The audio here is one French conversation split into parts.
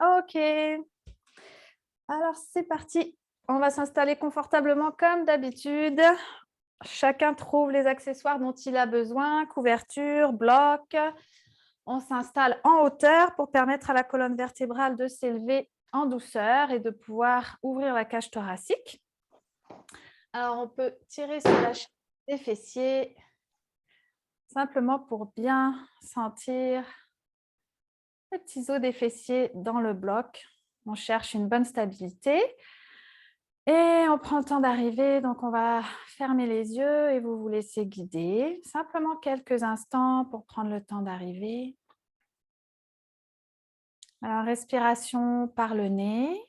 Ok, alors c'est parti. On va s'installer confortablement comme d'habitude. Chacun trouve les accessoires dont il a besoin, couverture, bloc. On s'installe en hauteur pour permettre à la colonne vertébrale de s'élever en douceur et de pouvoir ouvrir la cage thoracique. Alors, on peut tirer sur la chaîne des fessiers simplement pour bien sentir les petits os des fessiers dans le bloc. On cherche une bonne stabilité. Et on prend le temps d'arriver, donc on va fermer les yeux et vous vous laissez guider. Simplement quelques instants pour prendre le temps d'arriver. Alors, respiration par le nez.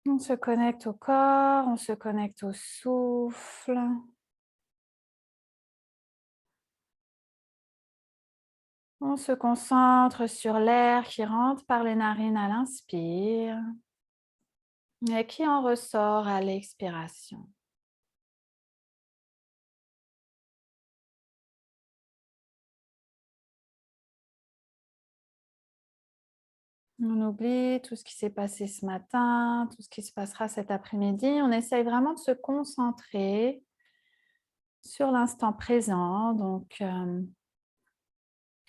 On se connecte au corps, on se connecte au souffle. On se concentre sur l'air qui rentre par les narines à l'inspire et qui en ressort à l'expiration. On oublie tout ce qui s'est passé ce matin, tout ce qui se passera cet après-midi. On essaye vraiment de se concentrer sur l'instant présent, donc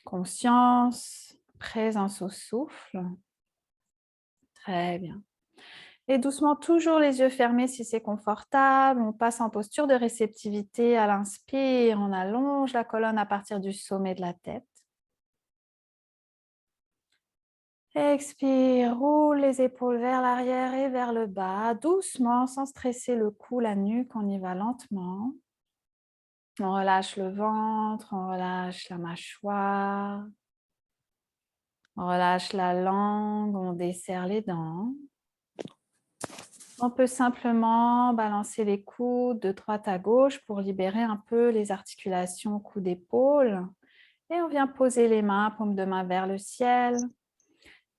conscience, présence au souffle. Très bien. Et doucement, toujours les yeux fermés si c'est confortable. On passe en posture de réceptivité à l'inspire. On allonge la colonne à partir du sommet de la tête. Expire, roule les épaules vers l'arrière et vers le bas, doucement, sans stresser le cou, la nuque. On y va lentement. On relâche le ventre, on relâche la mâchoire. On relâche la langue, on desserre les dents. On peut simplement balancer les coudes de droite à gauche pour libérer un peu les articulations cou-d'épaule. Et on vient poser les mains, paume de main vers le ciel.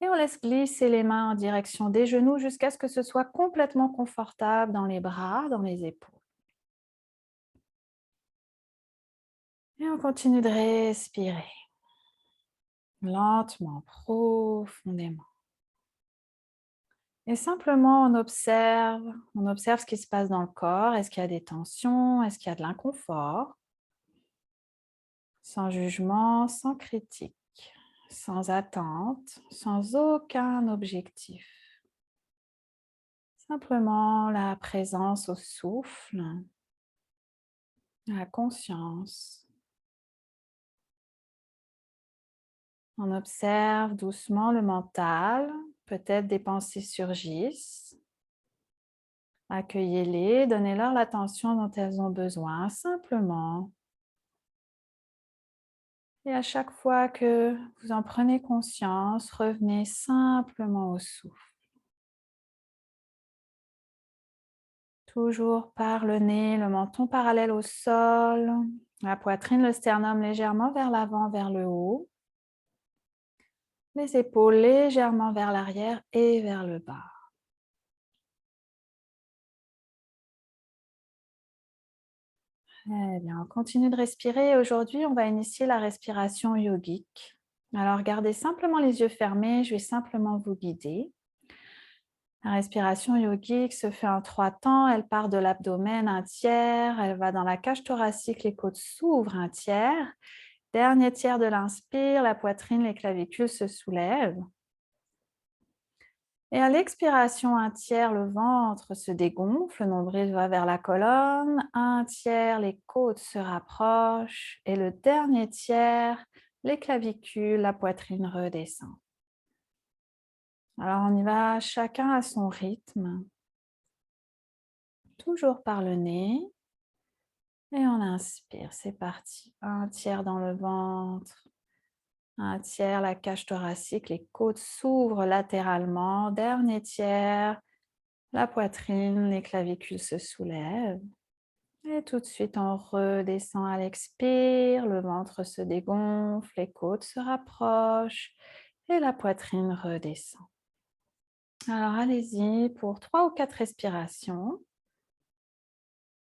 Et on laisse glisser les mains en direction des genoux jusqu'à ce que ce soit complètement confortable dans les bras, dans les épaules. Et on continue de respirer lentement, profondément. Et simplement, on observe ce qui se passe dans le corps. Est-ce qu'il y a des tensions? Est-ce qu'il y a de l'inconfort? Sans jugement, sans critique, sans attente, sans aucun objectif. Simplement la présence au souffle, la conscience. On observe doucement le mental, peut-être des pensées surgissent. Accueillez-les, donnez-leur l'attention dont elles ont besoin, simplement. Et à chaque fois que vous en prenez conscience, revenez simplement au souffle. Toujours par le nez, le menton parallèle au sol, la poitrine, le sternum légèrement vers l'avant, vers le haut. Les épaules légèrement vers l'arrière et vers le bas. Très bien, on continue de respirer. Aujourd'hui, on va initier la respiration yogique. Alors, gardez simplement les yeux fermés, je vais simplement vous guider. La respiration yogique se fait en 3 temps. Elle part de l'abdomen, un tiers. Elle va dans la cage thoracique, les côtes s'ouvrent, un tiers. Dernier tiers de l'inspire, la poitrine, les clavicules se soulèvent. Et à l'expiration, un tiers, le ventre se dégonfle, le nombril va vers la colonne. Un tiers, les côtes se rapprochent. Et le dernier tiers, les clavicules, la poitrine redescend. Alors on y va chacun à son rythme. Toujours par le nez. Et on inspire, c'est parti. Un tiers dans le ventre. Un tiers, la cage thoracique, les côtes s'ouvrent latéralement. Dernier tiers, la poitrine, les clavicules se soulèvent. Et tout de suite, on redescend à l'expire. Le ventre se dégonfle, les côtes se rapprochent et la poitrine redescend. Alors, allez-y pour 3 ou 4 respirations.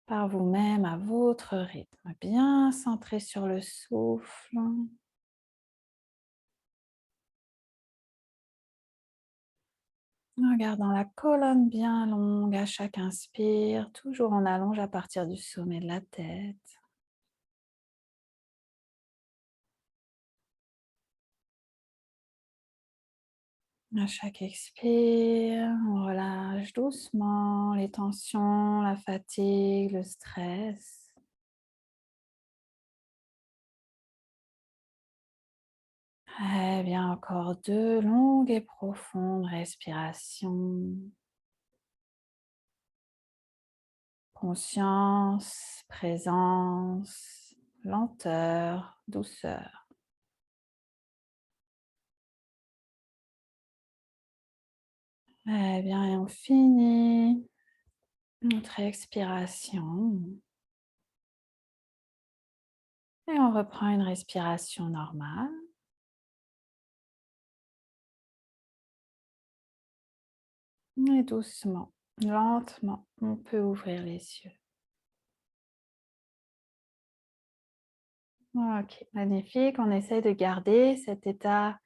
Par vous-même, à votre rythme, bien centré sur le souffle. En gardant la colonne bien longue à chaque inspire, toujours en allonge à partir du sommet de la tête. À chaque expire, on relâche doucement les tensions, la fatigue, le stress. Très bien, encore 2 longues et profondes respirations. Conscience, présence, lenteur, douceur. Très bien, et on finit notre expiration. Et on reprend une respiration normale. Et doucement, lentement, on peut ouvrir les yeux. Ok, magnifique. On essaye de garder cet état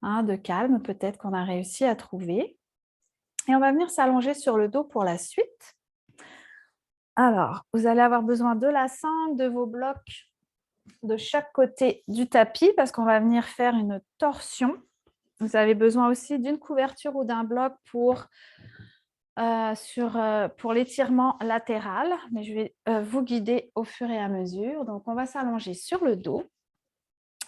de calme, peut-être qu'on a réussi à trouver. Et on va venir s'allonger sur le dos pour la suite. Alors, vous allez avoir besoin de la sangle, de vos blocs de chaque côté du tapis parce qu'on va venir faire une torsion. Vous avez besoin aussi d'une couverture ou d'un bloc pour l'étirement latéral, mais je vais vous guider au fur et à mesure. Donc, on va s'allonger sur le dos.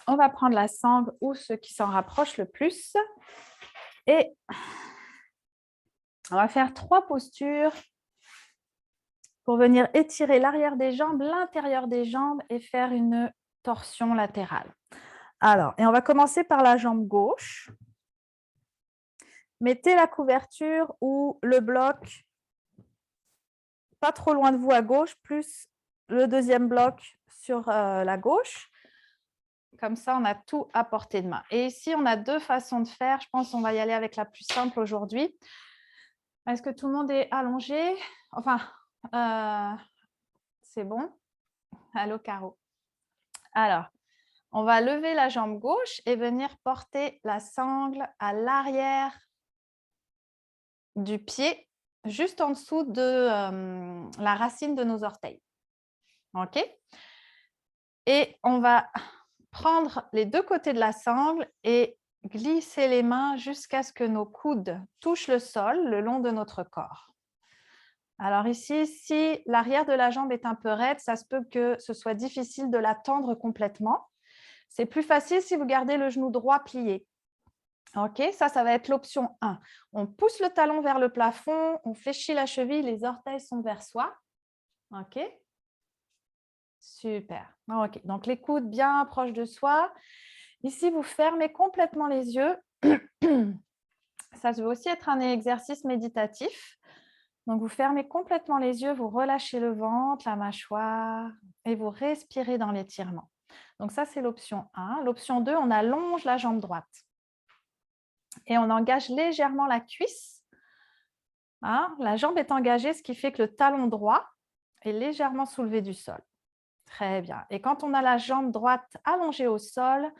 On va prendre la sangle ou ce qui s'en rapproche le plus. Et on va faire 3 postures pour venir étirer l'arrière des jambes, l'intérieur des jambes et faire une torsion latérale. Alors, et on va commencer par la jambe gauche. Mettez la couverture ou le bloc pas trop loin de vous à gauche, plus le deuxième bloc sur la gauche. Comme ça, on a tout à portée de main. Et ici, on a 2 façons de faire. Je pense qu'on va y aller avec la plus simple aujourd'hui. Est-ce que tout le monde est allongé? Enfin, c'est bon? Allô, Caro. Alors, on va lever la jambe gauche et venir porter la sangle à l'arrière du pied, juste en dessous de la racine de nos orteils. OK? Et on va prendre les 2 côtés de la sangle et glisser les mains jusqu'à ce que nos coudes touchent le sol le long de notre corps. Alors ici, si l'arrière de la jambe est un peu raide, ça se peut que ce soit difficile de la tendre complètement. C'est plus facile si vous gardez le genou droit plié. OK, ça va être l'option 1. On pousse le talon vers le plafond, on fléchit la cheville, les orteils sont vers soi. OK? Super. OK, donc les coudes bien proches de soi. Ici, vous fermez complètement les yeux. Ça peut aussi être un exercice méditatif. Donc, vous fermez complètement les yeux, vous relâchez le ventre, la mâchoire et vous respirez dans l'étirement. Donc, ça, c'est l'option 1. L'option 2, on allonge la jambe droite et on engage légèrement la cuisse. La jambe est engagée, ce qui fait que le talon droit est légèrement soulevé du sol. Très bien. Et quand on a la jambe droite allongée au sol,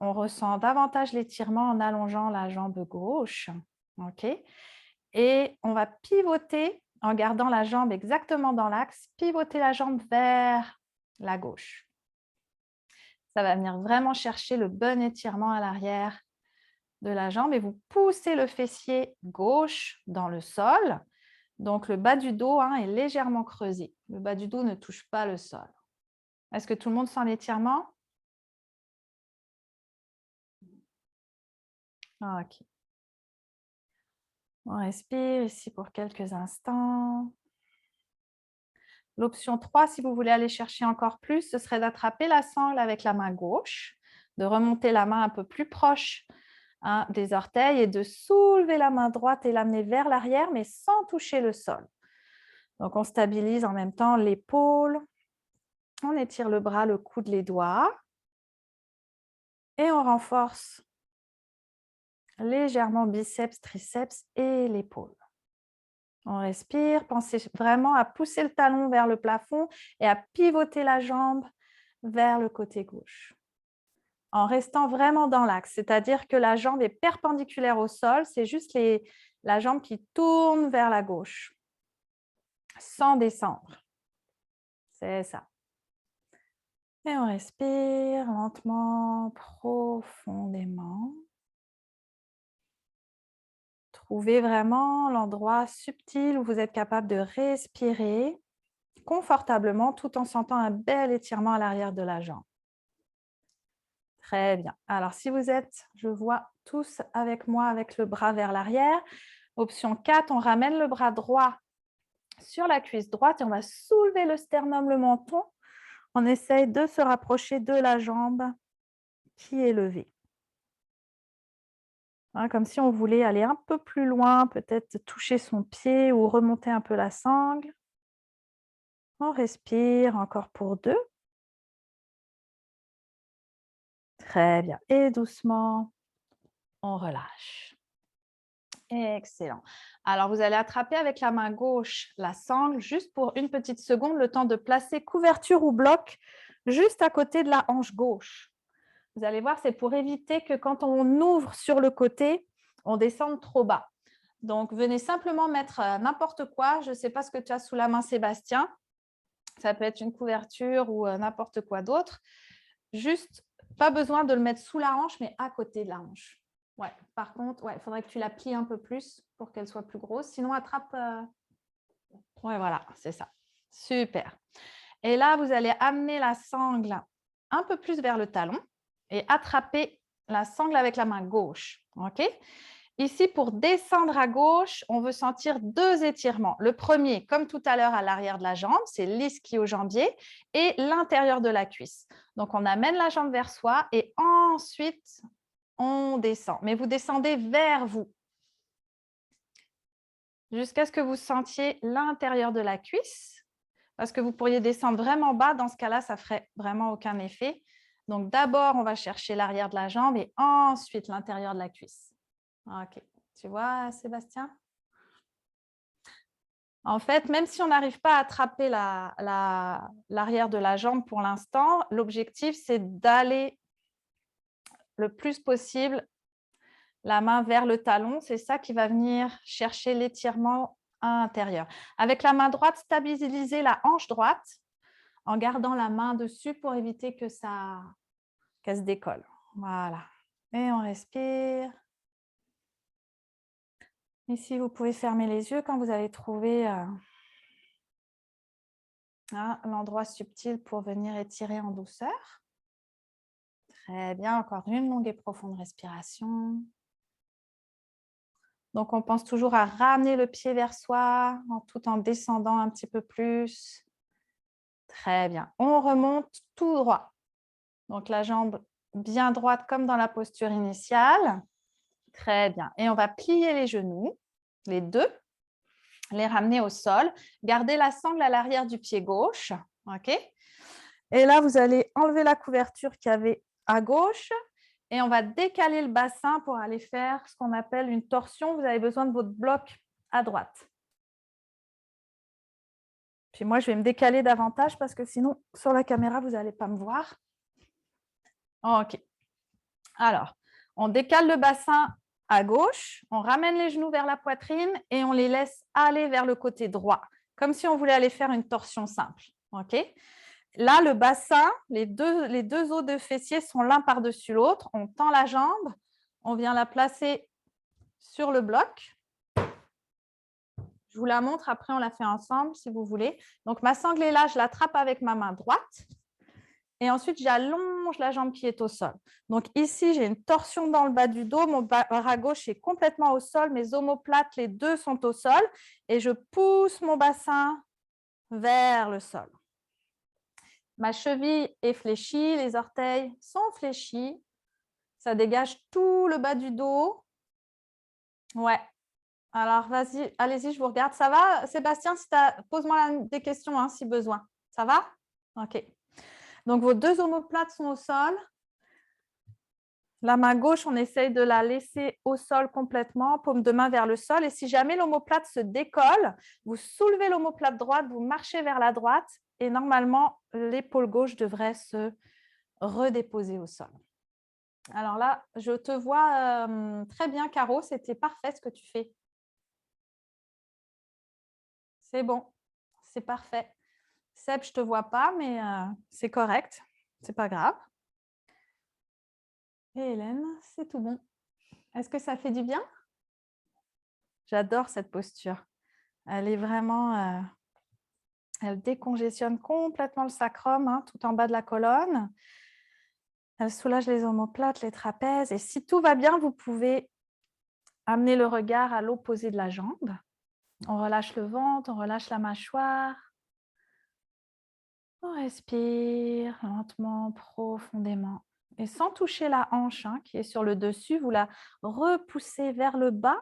on ressent davantage l'étirement en allongeant la jambe gauche. OK? Et on va pivoter en gardant la jambe exactement dans l'axe, pivoter la jambe vers la gauche. Ça va venir vraiment chercher le bon étirement à l'arrière de la jambe et vous poussez le fessier gauche dans le sol. Donc, le bas du dos est légèrement creusé. Le bas du dos ne touche pas le sol. Est-ce que tout le monde sent l'étirement? OK. On respire ici pour quelques instants. L'option 3, si vous voulez aller chercher encore plus, ce serait d'attraper la sangle avec la main gauche, de remonter la main un peu plus proche des orteils et de soulever la main droite et l'amener vers l'arrière, mais sans toucher le sol. Donc, on stabilise en même temps l'épaule, on étire le bras, le coude, les doigts et on renforce légèrement biceps, triceps et l'épaule. On respire, pensez vraiment à pousser le talon vers le plafond et à pivoter la jambe vers le côté gauche. En restant vraiment dans l'axe, c'est-à-dire que la jambe est perpendiculaire au sol, c'est juste les la jambe qui tourne vers la gauche, sans descendre. C'est ça. Et on respire lentement, profondément. Trouvez vraiment l'endroit subtil où vous êtes capable de respirer confortablement tout en sentant un bel étirement à l'arrière de la jambe. Très bien. Alors, si vous êtes, je vois tous avec moi avec le bras vers l'arrière. Option 4, on ramène le bras droit sur la cuisse droite et on va soulever le sternum, le menton. On essaye de se rapprocher de la jambe qui est levée. Hein, comme si on voulait aller un peu plus loin, peut-être toucher son pied ou remonter un peu la sangle. On respire encore pour 2. Très bien. Et doucement, on relâche. Excellent. Alors, vous allez attraper avec la main gauche la sangle juste pour une petite seconde, le temps de placer couverture ou bloc juste à côté de la hanche gauche. Vous allez voir, c'est pour éviter que quand on ouvre sur le côté, on descende trop bas. Donc, venez simplement mettre n'importe quoi. Je ne sais pas ce que tu as sous la main, Sébastien. Ça peut être une couverture ou n'importe quoi d'autre. Juste, pas besoin de le mettre sous la hanche, mais à côté de la hanche. Ouais. Par contre, il faudrait que tu la plies un peu plus pour qu'elle soit plus grosse. Sinon, attrape. Ouais, voilà, c'est ça. Super. Et là, vous allez amener la sangle un peu plus vers le talon et attraper la sangle avec la main gauche. OK? Ici, pour descendre à gauche, on veut sentir 2 étirements. Le premier, comme tout à l'heure à l'arrière de la jambe, c'est l'ischio-jambier et l'intérieur de la cuisse. Donc, on amène la jambe vers soi et ensuite, on descend. Mais vous descendez vers vous jusqu'à ce que vous sentiez l'intérieur de la cuisse parce que vous pourriez descendre vraiment bas. Dans ce cas-là, ça ne ferait vraiment aucun effet. Donc, d'abord, on va chercher l'arrière de la jambe et ensuite l'intérieur de la cuisse. OK. Tu vois, Sébastien? En fait, même si on n'arrive pas à attraper l'arrière de la jambe pour l'instant, l'objectif, c'est d'aller le plus possible la main vers le talon. C'est ça qui va venir chercher l'étirement intérieur. Avec la main droite, stabiliser la hanche droite en gardant la main dessus pour éviter qu'elle se décolle. Voilà. Et on respire. Ici, vous pouvez fermer les yeux quand vous allez trouver l'endroit subtil pour venir étirer en douceur. Très bien. Encore une longue et profonde respiration. Donc, on pense toujours à ramener le pied vers soi tout en descendant un petit peu plus. Très bien. On remonte tout droit. Donc, la jambe bien droite comme dans la posture initiale. Très bien. Et on va plier les genoux, les deux, les ramener au sol. Gardez la sangle à l'arrière du pied gauche. OK? Et là, vous allez enlever la couverture qu'il y avait à gauche et on va décaler le bassin pour aller faire ce qu'on appelle une torsion. Vous avez besoin de votre bloc à droite. Puis moi, je vais me décaler davantage parce que sinon, sur la caméra, vous n'allez pas me voir. OK. Alors, on décale le bassin à gauche, on ramène les genoux vers la poitrine et on les laisse aller vers le côté droit, comme si on voulait aller faire une torsion simple. OK? Là, le bassin, les deux os de fessier sont l'un par-dessus l'autre. On tend la jambe, on vient la placer sur le bloc. Je vous la montre, après on la fait ensemble si vous voulez. Donc, ma sangle est là, je l'attrape avec ma main droite. Et ensuite, j'allonge la jambe qui est au sol. Donc ici, j'ai une torsion dans le bas du dos. Mon bras gauche est complètement au sol. Mes omoplates, les deux sont au sol. Et je pousse mon bassin vers le sol. Ma cheville est fléchie, les orteils sont fléchis. Ça dégage tout le bas du dos. Ouais. Alors, vas-y, allez-y, je vous regarde. Ça va, Sébastien? Pose-moi des questions hein, si besoin. Ça va? OK. Donc, vos deux omoplates sont au sol. La main gauche, on essaye de la laisser au sol complètement, paume de main vers le sol. Et si jamais l'omoplate se décolle, vous soulevez l'omoplate droite, vous marchez vers la droite et normalement, l'épaule gauche devrait se redéposer au sol. Alors là, je te vois très bien, Caro. C'était parfait ce que tu fais. C'est bon, c'est parfait. Seb, je ne te vois pas, mais c'est correct. C'est pas grave. Et Hélène, c'est tout bon. Est-ce que ça fait du bien? J'adore cette posture. Elle est vraiment... elle décongestionne complètement le sacrum, hein, tout en bas de la colonne. Elle soulage les omoplates, les trapèzes. Et si tout va bien, vous pouvez amener le regard à l'opposé de la jambe. On relâche le ventre, on relâche la mâchoire. On respire lentement, profondément. Et sans toucher la hanche hein, qui est sur le dessus, vous la repoussez vers le bas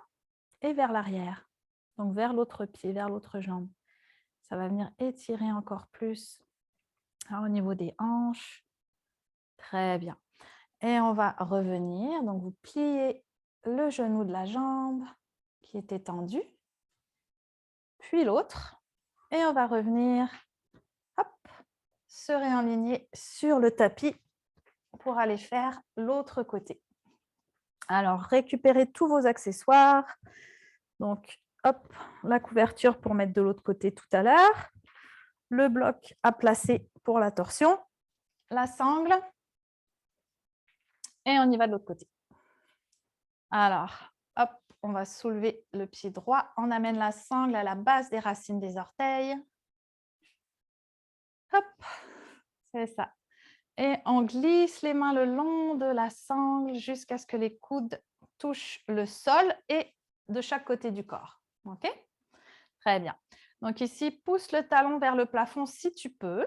et vers l'arrière. Donc vers l'autre pied, vers l'autre jambe. Ça va venir étirer encore plus au niveau des hanches. Très bien. Et on va revenir. Donc vous pliez le genou de la jambe qui est étendu, puis l'autre. Et on va revenir, hop, se réaligner sur le tapis pour aller faire l'autre côté. Alors, récupérez tous vos accessoires. Donc, hop, la couverture pour mettre de l'autre côté tout à l'heure. Le bloc à placer pour la torsion. La sangle. Et on y va de l'autre côté. Alors, hop, on va soulever le pied droit. On amène la sangle à la base des racines des orteils. Hop, c'est ça. Et on glisse les mains le long de la sangle jusqu'à ce que les coudes touchent le sol et de chaque côté du corps. OK? Très bien. Donc ici, pousse le talon vers le plafond si tu peux,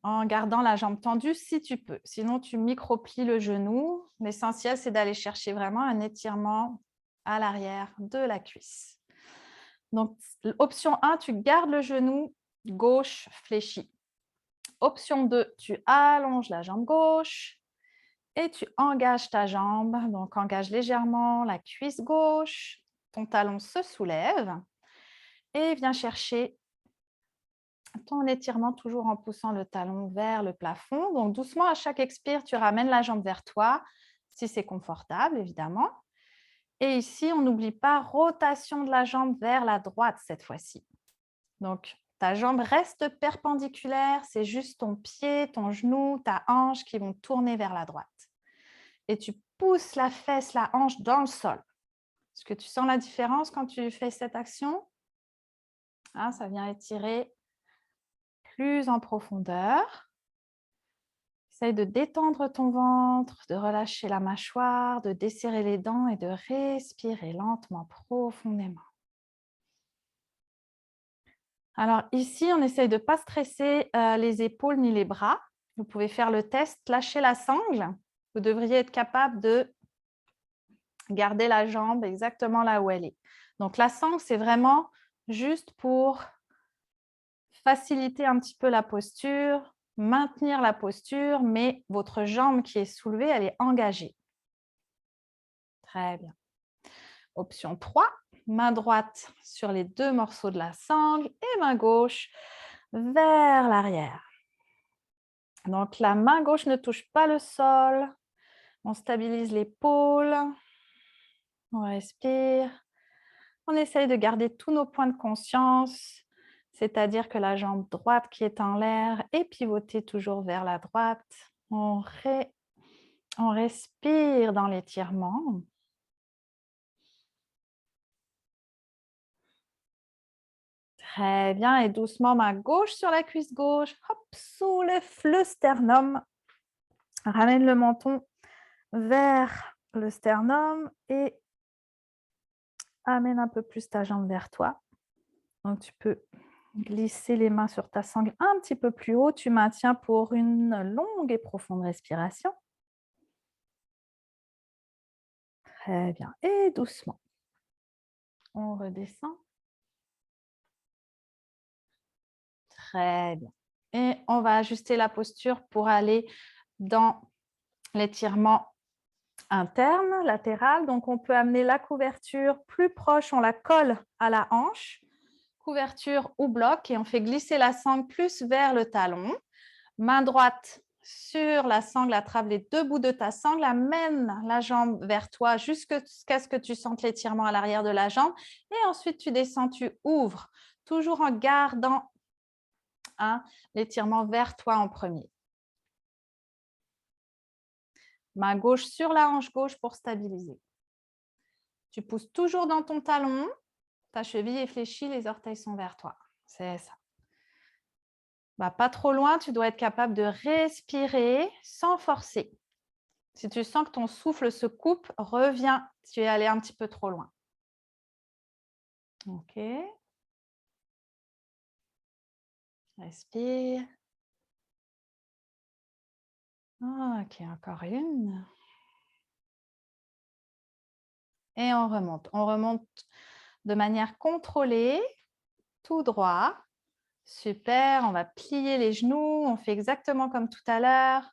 en gardant la jambe tendue si tu peux. Sinon, tu micro-plies le genou. L'essentiel, c'est d'aller chercher vraiment un étirement à l'arrière de la cuisse. Donc, option 1, tu gardes le genou gauche fléchi. Option 2, tu allonges la jambe gauche et tu engages ta jambe. Donc, engage légèrement la cuisse gauche. Ton talon se soulève et viens chercher ton étirement toujours en poussant le talon vers le plafond. Donc, doucement, à chaque expire, tu ramènes la jambe vers toi, si c'est confortable, évidemment. Et ici, on n'oublie pas, rotation de la jambe vers la droite cette fois-ci. Donc, ta jambe reste perpendiculaire, c'est juste ton pied, ton genou, ta hanche qui vont tourner vers la droite. Et tu pousses la fesse, la hanche dans le sol. Est-ce que tu sens la différence quand tu fais cette action? Ah, ça vient étirer plus en profondeur. Essaye de détendre ton ventre, de relâcher la mâchoire, de desserrer les dents et de respirer lentement, profondément. Alors ici, on essaye de ne pas stresser les épaules ni les bras. Vous pouvez faire le test, lâcher la sangle. Vous devriez être capable de garder la jambe exactement là où elle est. Donc la sangle, c'est vraiment juste pour faciliter un petit peu la posture, maintenir la posture, mais votre jambe qui est soulevée, elle est engagée. Très bien. Option 3, main droite sur les deux morceaux de la sangle et main gauche vers l'arrière. Donc, la main gauche ne touche pas le sol. On stabilise l'épaule. On respire. On essaye de garder tous nos points de conscience, c'est-à-dire que la jambe droite qui est en l'air est pivotée toujours vers la droite. On respire dans l'étirement. Très bien. Et doucement, main gauche sur la cuisse gauche. Hop, soulève le sternum. Ramène le menton vers le sternum et amène un peu plus ta jambe vers toi. Donc, tu peux glisser les mains sur ta sangle un petit peu plus haut. Tu maintiens pour une longue et profonde respiration. Très bien. Et doucement, on redescend. Très bien. Et on va ajuster la posture pour aller dans l'étirement interne, latéral. Donc, on peut amener la couverture plus proche, on la colle à la hanche. Couverture ou bloc et on fait glisser la sangle plus vers le talon. Main droite sur la sangle, attrape les deux bouts de ta sangle, amène la jambe vers toi jusqu'à ce que tu sentes l'étirement à l'arrière de la jambe. Et ensuite, tu descends, tu ouvres, toujours en gardant l'étirement vers toi en premier. Main gauche sur la hanche gauche pour stabiliser. Tu pousses toujours dans ton talon, ta cheville est fléchie, les orteils sont vers toi. C'est ça. Pas trop loin, tu dois être capable de respirer sans forcer. Si tu sens que ton souffle se coupe, reviens. Tu es allé un petit peu trop loin. OK. Respire. OK, encore une. Et on remonte. On remonte de manière contrôlée, tout droit. Super, on va plier les genoux. On fait exactement comme tout à l'heure.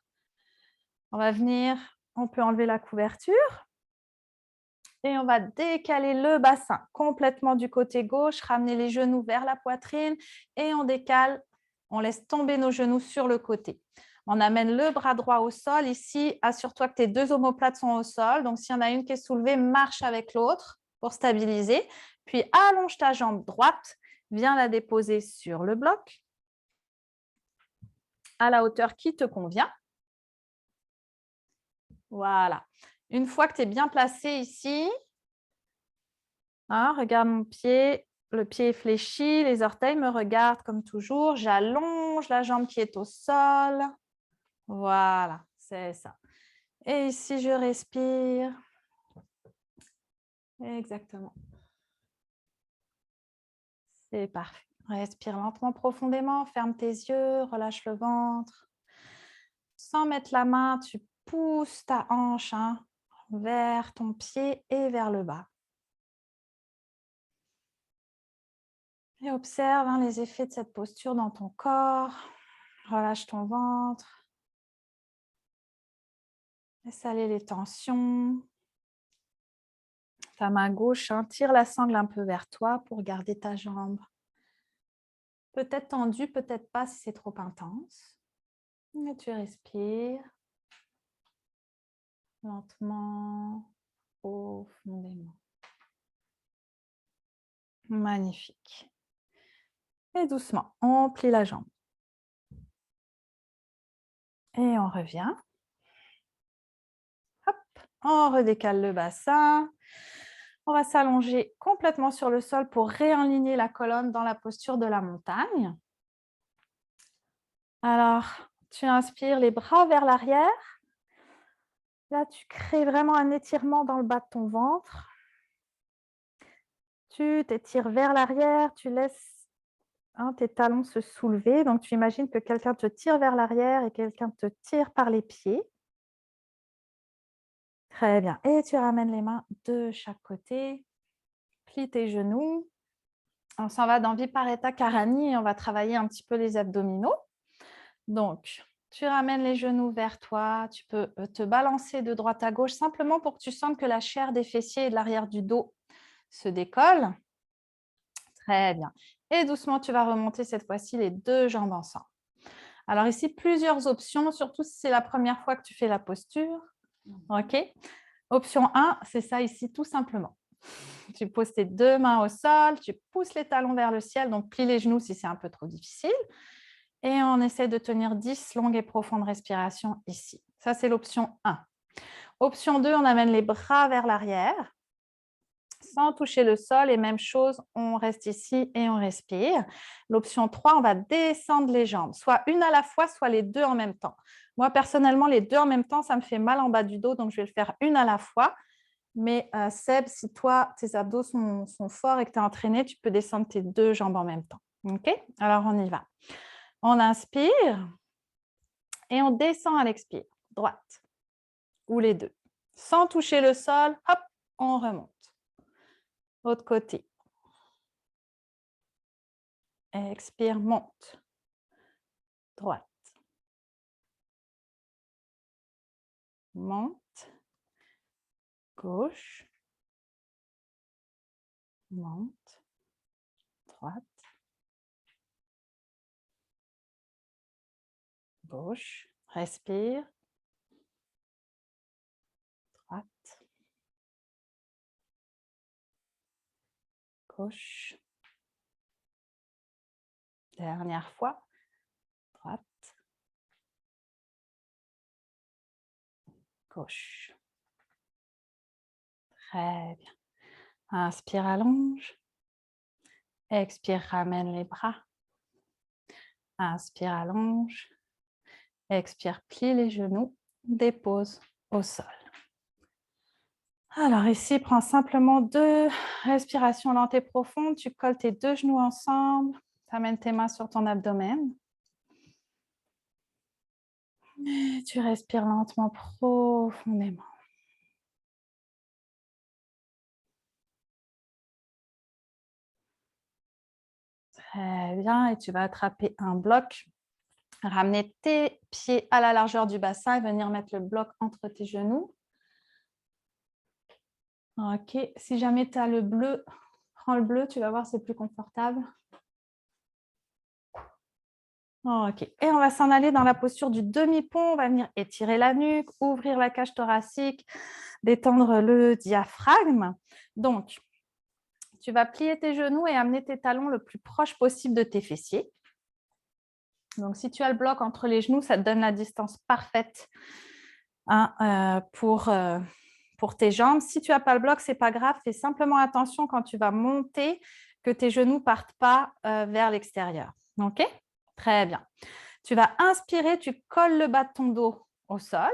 On va venir, on peut enlever la couverture. Et on va décaler le bassin complètement du côté gauche, ramener les genoux vers la poitrine et on décale, on laisse tomber nos genoux sur le côté. On amène le bras droit au sol. Ici, assure-toi que tes deux omoplates sont au sol. Donc, s'il y en a une qui est soulevée, marche avec l'autre pour stabiliser. Puis, allonge ta jambe droite. Viens la déposer sur le bloc à la hauteur qui te convient. Voilà. Une fois que tu es bien placé ici, regarde mon pied, le pied est fléchi, les orteils me regardent comme toujours. J'allonge la jambe qui est au sol. Voilà, c'est ça. Et ici, je respire. Exactement. C'est parfait. Respire lentement, profondément. Ferme tes yeux, relâche le ventre. Sans mettre la main, tu pousses ta hanche vers ton pied et vers le bas. Et observe les effets de cette posture dans ton corps. Relâche ton ventre. Laisse aller les tensions. Ta main gauche, tire la sangle un peu vers toi pour garder ta jambe. Peut-être tendue, peut-être pas si c'est trop intense. Et tu respires lentement, profondément. Magnifique. Et doucement, on plie la jambe. Et on revient. Hop, on redécale le bassin. On va s'allonger complètement sur le sol pour réaligner la colonne dans la posture de la montagne. Alors, tu inspires les bras vers l'arrière. Là, tu crées vraiment un étirement dans le bas de ton ventre. Tu t'étires vers l'arrière, tu laisses tes talons se soulever. Donc, tu imagines que quelqu'un te tire vers l'arrière et quelqu'un te tire par les pieds. Très bien. Et tu ramènes les mains de chaque côté. Plie tes genoux. On s'en va dans Viparita Karani et on va travailler un petit peu les abdominaux. Donc, tu ramènes les genoux vers toi. Tu peux te balancer de droite à gauche simplement pour que tu sentes que la chair des fessiers et de l'arrière du dos se décolle. Très bien. Et doucement, tu vas remonter cette fois-ci les deux jambes ensemble. Alors ici, plusieurs options, surtout si c'est la première fois que tu fais la posture. OK. Option 1, c'est ça ici, tout simplement. Tu poses tes deux mains au sol, tu pousses les talons vers le ciel, donc plie les genoux si c'est un peu trop difficile. Et on essaie de tenir 10 longues et profondes respirations ici. Ça, c'est l'option 1. Option 2, on amène les bras vers l'arrière sans toucher le sol. Et même chose, on reste ici et on respire. L'option 3, on va descendre les jambes, soit une à la fois, soit les deux en même temps. Moi, personnellement, les deux en même temps, ça me fait mal en bas du dos, donc je vais le faire une à la fois. Mais Seb, si toi, tes abdos sont forts et que tu es entraîné, tu peux descendre tes deux jambes en même temps. OK? Alors, on y va. On inspire et on descend à l'expire, droite ou les deux. Sans toucher le sol, hop, on remonte. Autre côté. Expire, monte. Droite. Monte. Gauche. Monte. Droite. Gauche. Respire. Droite. Gauche. Dernière fois. Droite. Gauche. Très bien. Inspire, allonge. Expire, ramène les bras. Inspire, allonge. Expire, plie les genoux. Dépose au sol. Alors ici, prends simplement 2 respirations lentes et profondes. Tu colles tes 2 genoux ensemble. Tu amènes tes mains sur ton abdomen. Et tu respires lentement, profondément. Très bien. Et tu vas attraper un bloc. Ramener tes pieds à la largeur du bassin et venir mettre le bloc entre tes genoux. Ok. Si jamais tu as le bleu, prends le bleu. Tu vas voir, c'est plus confortable. Ok. Et on va s'en aller dans la posture du demi-pont. On va venir étirer la nuque, ouvrir la cage thoracique, détendre le diaphragme. Donc, tu vas plier tes genoux et amener tes talons le plus proche possible de tes fessiers. Donc, si tu as le bloc entre les genoux, ça te donne la distance parfaite pour tes jambes. Si tu n'as pas le bloc, ce n'est pas grave. Fais simplement attention quand tu vas monter que tes genoux ne partent pas vers l'extérieur. OK ? Très bien. Tu vas inspirer, tu colles le bas de ton dos au sol.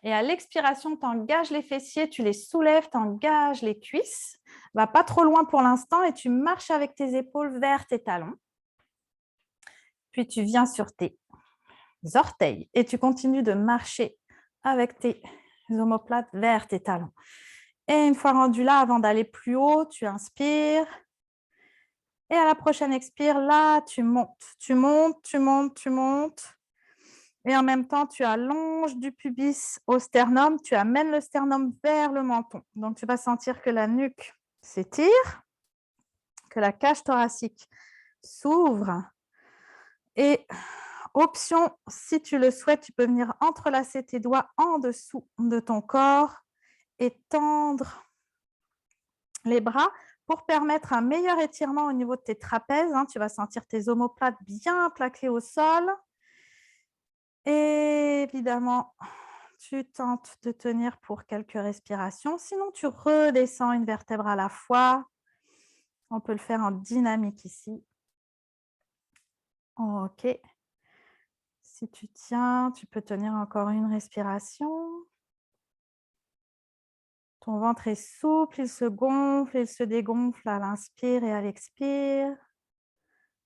Et à l'expiration, tu engages les fessiers, tu les soulèves, tu engages les cuisses. Va pas trop loin pour l'instant et tu marches avec tes épaules vers tes talons. Puis tu viens sur tes orteils et tu continues de marcher avec tes omoplates vers tes talons. Et une fois rendu là, avant d'aller plus haut, tu inspires. Et à la prochaine expire, là, tu montes. Tu montes, tu montes, tu montes. Et en même temps, tu allonges du pubis au sternum. Tu amènes le sternum vers le menton. Donc, tu vas sentir que la nuque s'étire, que la cage thoracique s'ouvre. Et option, si tu le souhaites, tu peux venir entrelacer tes doigts en dessous de ton corps et tendre les bras pour permettre un meilleur étirement au niveau de tes trapèzes. Tu vas sentir tes omoplates bien plaquées au sol. Et évidemment, tu tentes de tenir pour quelques respirations. Sinon, tu redescends une vertèbre à la fois. On peut le faire en dynamique ici. OK. Si tu tiens, tu peux tenir encore une respiration. Ton ventre est souple, il se gonfle, il se dégonfle à l'inspire et à l'expire.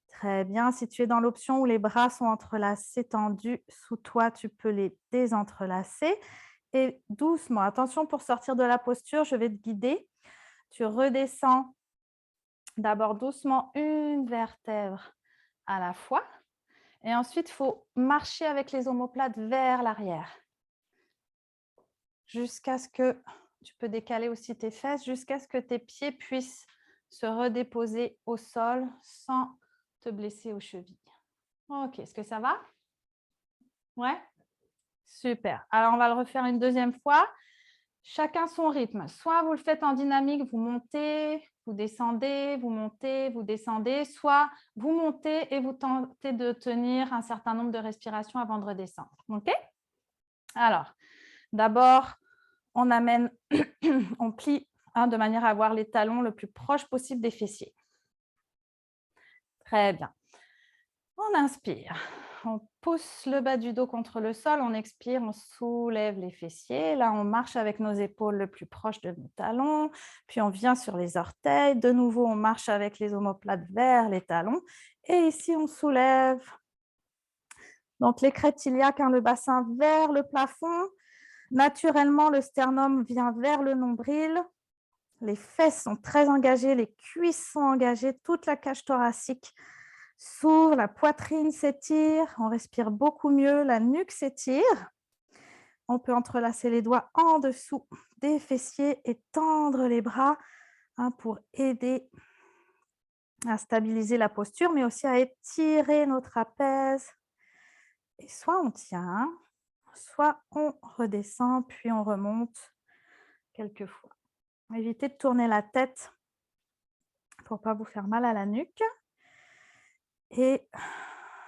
Très bien. Si tu es dans l'option où les bras sont entrelacés, tendus sous toi, tu peux les désentrelacer. Et doucement, attention pour sortir de la posture, je vais te guider. Tu redescends d'abord doucement une vertèbre à la fois. Et ensuite, il faut marcher avec les omoplates vers l'arrière. Jusqu'à ce que, tu peux décaler aussi tes fesses, jusqu'à ce que tes pieds puissent se redéposer au sol sans te blesser aux chevilles. Ok, est-ce que ça va? Ouais? Super. Alors, on va le refaire une deuxième fois. Chacun son rythme. Soit vous le faites en dynamique, vous montez, vous descendez, vous montez, vous descendez. Soit vous montez et vous tentez de tenir un certain nombre de respirations avant de redescendre. OK? Alors, d'abord, on amène, on plie de manière à avoir les talons le plus proche possible des fessiers. Très bien. On inspire. On pousse le bas du dos contre le sol, on expire, on soulève les fessiers. Là, on marche avec nos épaules le plus proche de nos talons, puis on vient sur les orteils. De nouveau, on marche avec les omoplates vers les talons. Et ici, on soulève. Donc, les crêtes iliaques, le bassin vers le plafond. Naturellement, le sternum vient vers le nombril. Les fesses sont très engagées, les cuisses sont engagées, toute la cage thoracique s'ouvre, la poitrine s'étire, on respire beaucoup mieux, la nuque s'étire. On peut entrelacer les doigts en dessous des fessiers et tendre les bras pour aider à stabiliser la posture, mais aussi à étirer nos trapèzes Et soit on tient, soit on redescend, puis on remonte quelques fois. Évitez de tourner la tête pour ne pas vous faire mal à la nuque. Et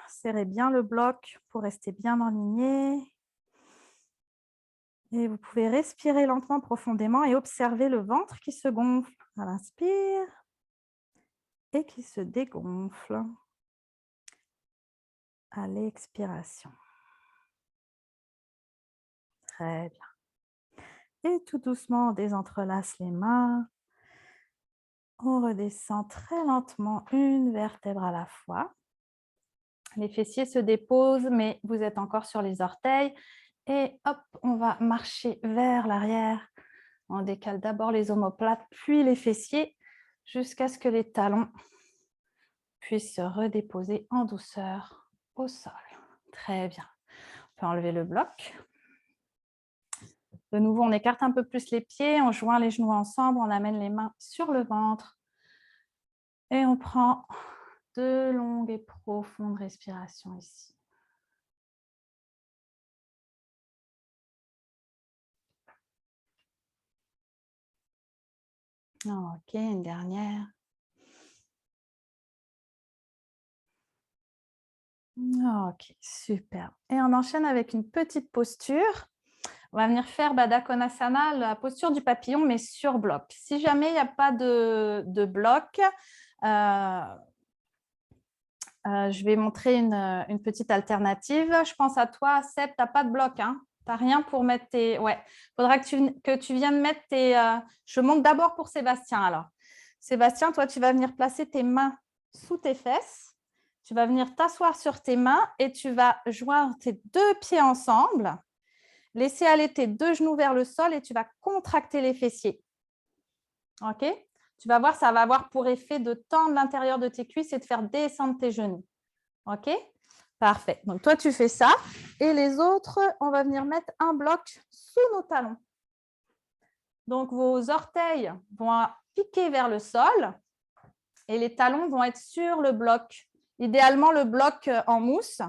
serrez bien le bloc pour rester bien aligné. Et vous pouvez respirer lentement, profondément et observer le ventre qui se gonfle à l'inspire et qui se dégonfle à l'expiration. Très bien. Et tout doucement, on désentrelace les mains. On redescend très lentement une vertèbre à la fois. Les fessiers se déposent, mais vous êtes encore sur les orteils. Et hop, on va marcher vers l'arrière. On décale d'abord les omoplates, puis les fessiers, jusqu'à ce que les talons puissent se redéposer en douceur au sol. Très bien. On peut enlever le bloc. De nouveau, on écarte un peu plus les pieds, on joint les genoux ensemble, on amène les mains sur le ventre. Et on prend de longues et profondes respirations ici. Ok, une dernière. Ok, super. Et on enchaîne avec une petite posture. On va venir faire Baddha Konasana, la posture du papillon, mais sur bloc. Si jamais il n'y a pas de bloc, je vais montrer une petite alternative. Je pense à toi, Seb, tu n'as pas de bloc, hein? Tu n'as rien pour mettre tes... Ouais, il faudra que tu viennes mettre tes... Je monte d'abord pour Sébastien, alors. Sébastien, toi, tu vas venir placer tes mains sous tes fesses. Tu vas venir t'asseoir sur tes mains et tu vas joindre tes deux pieds ensemble. Laisser aller tes deux genoux vers le sol et tu vas contracter les fessiers. OK? Tu vas voir, ça va avoir pour effet de tendre l'intérieur de tes cuisses et de faire descendre tes genoux. OK? Parfait. Donc, toi, tu fais ça. Et les autres, on va venir mettre un bloc sous nos talons. Donc, vos orteils vont piquer vers le sol et les talons vont être sur le bloc. Idéalement, le bloc en mousse.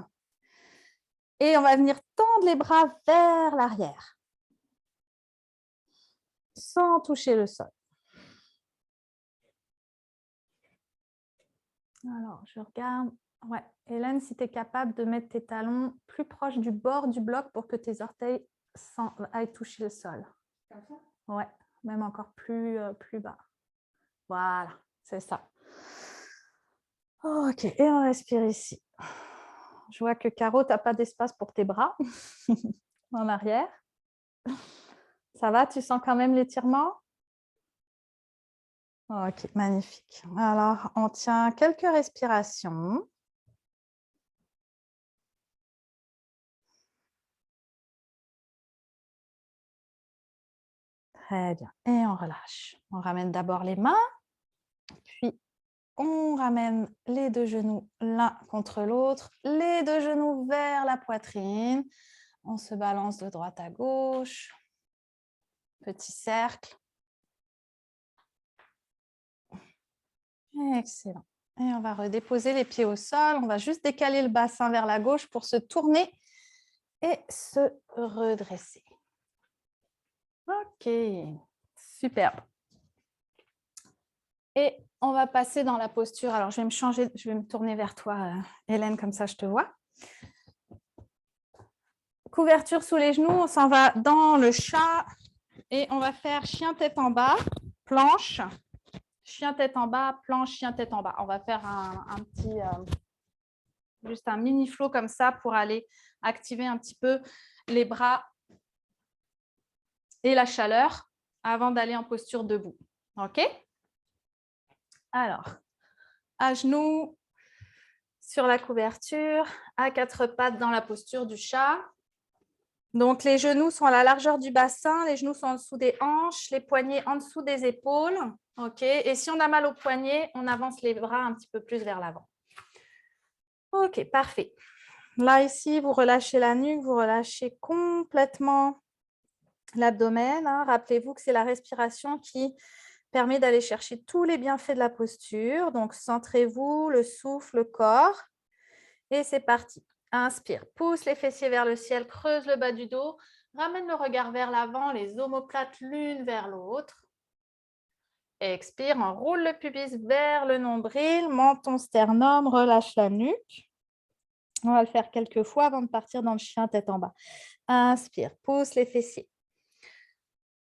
Et on va venir tendre les bras vers l'arrière sans toucher le sol. Alors, je regarde. Ouais, Hélène, si tu es capable de mettre tes talons plus proches du bord du bloc pour que tes orteils aillent toucher le sol. Comme ça? Ouais, même encore plus bas. Voilà, c'est ça. Ok, et on respire ici. Je vois que Caro, tu n'as pas d'espace pour tes bras en arrière. Ça va, tu sens quand même l'étirement? Ok, magnifique. Alors, on tient quelques respirations. Très bien. Et on relâche. On ramène d'abord les mains, puis on ramène les deux genoux l'un contre l'autre, les deux genoux vers la poitrine. On se balance de droite à gauche. Petit cercle. Excellent. Et on va redéposer les pieds au sol. On va juste décaler le bassin vers la gauche pour se tourner et se redresser. Ok, superbe. Et on va passer dans la posture. Alors, je vais me changer, je vais me tourner vers toi, Hélène, comme ça je te vois. Couverture sous les genoux, on s'en va dans le chat et on va faire chien tête en bas, planche, chien tête en bas, planche, chien tête en bas. On va faire un petit, juste un mini flow comme ça pour aller activer un petit peu les bras et la chaleur avant d'aller en posture debout. OK? Alors, à genoux sur la couverture, à quatre pattes dans la posture du chat. Donc, les genoux sont à la largeur du bassin, les genoux sont en dessous des hanches, les poignets en dessous des épaules. OK? Et si on a mal aux poignets, on avance les bras un petit peu plus vers l'avant. OK, parfait. Là, ici, vous relâchez la nuque, vous relâchez complètement l'abdomen. Hein. Rappelez-vous que c'est la respiration qui permet d'aller chercher tous les bienfaits de la posture. Donc, centrez-vous, le souffle, le corps. Et c'est parti. Inspire, pousse les fessiers vers le ciel, creuse le bas du dos. Ramène le regard vers l'avant, les omoplates l'une vers l'autre. Expire, enroule le pubis vers le nombril, menton, sternum, relâche la nuque. On va le faire quelques fois avant de partir dans le chien tête en bas. Inspire, pousse les fessiers.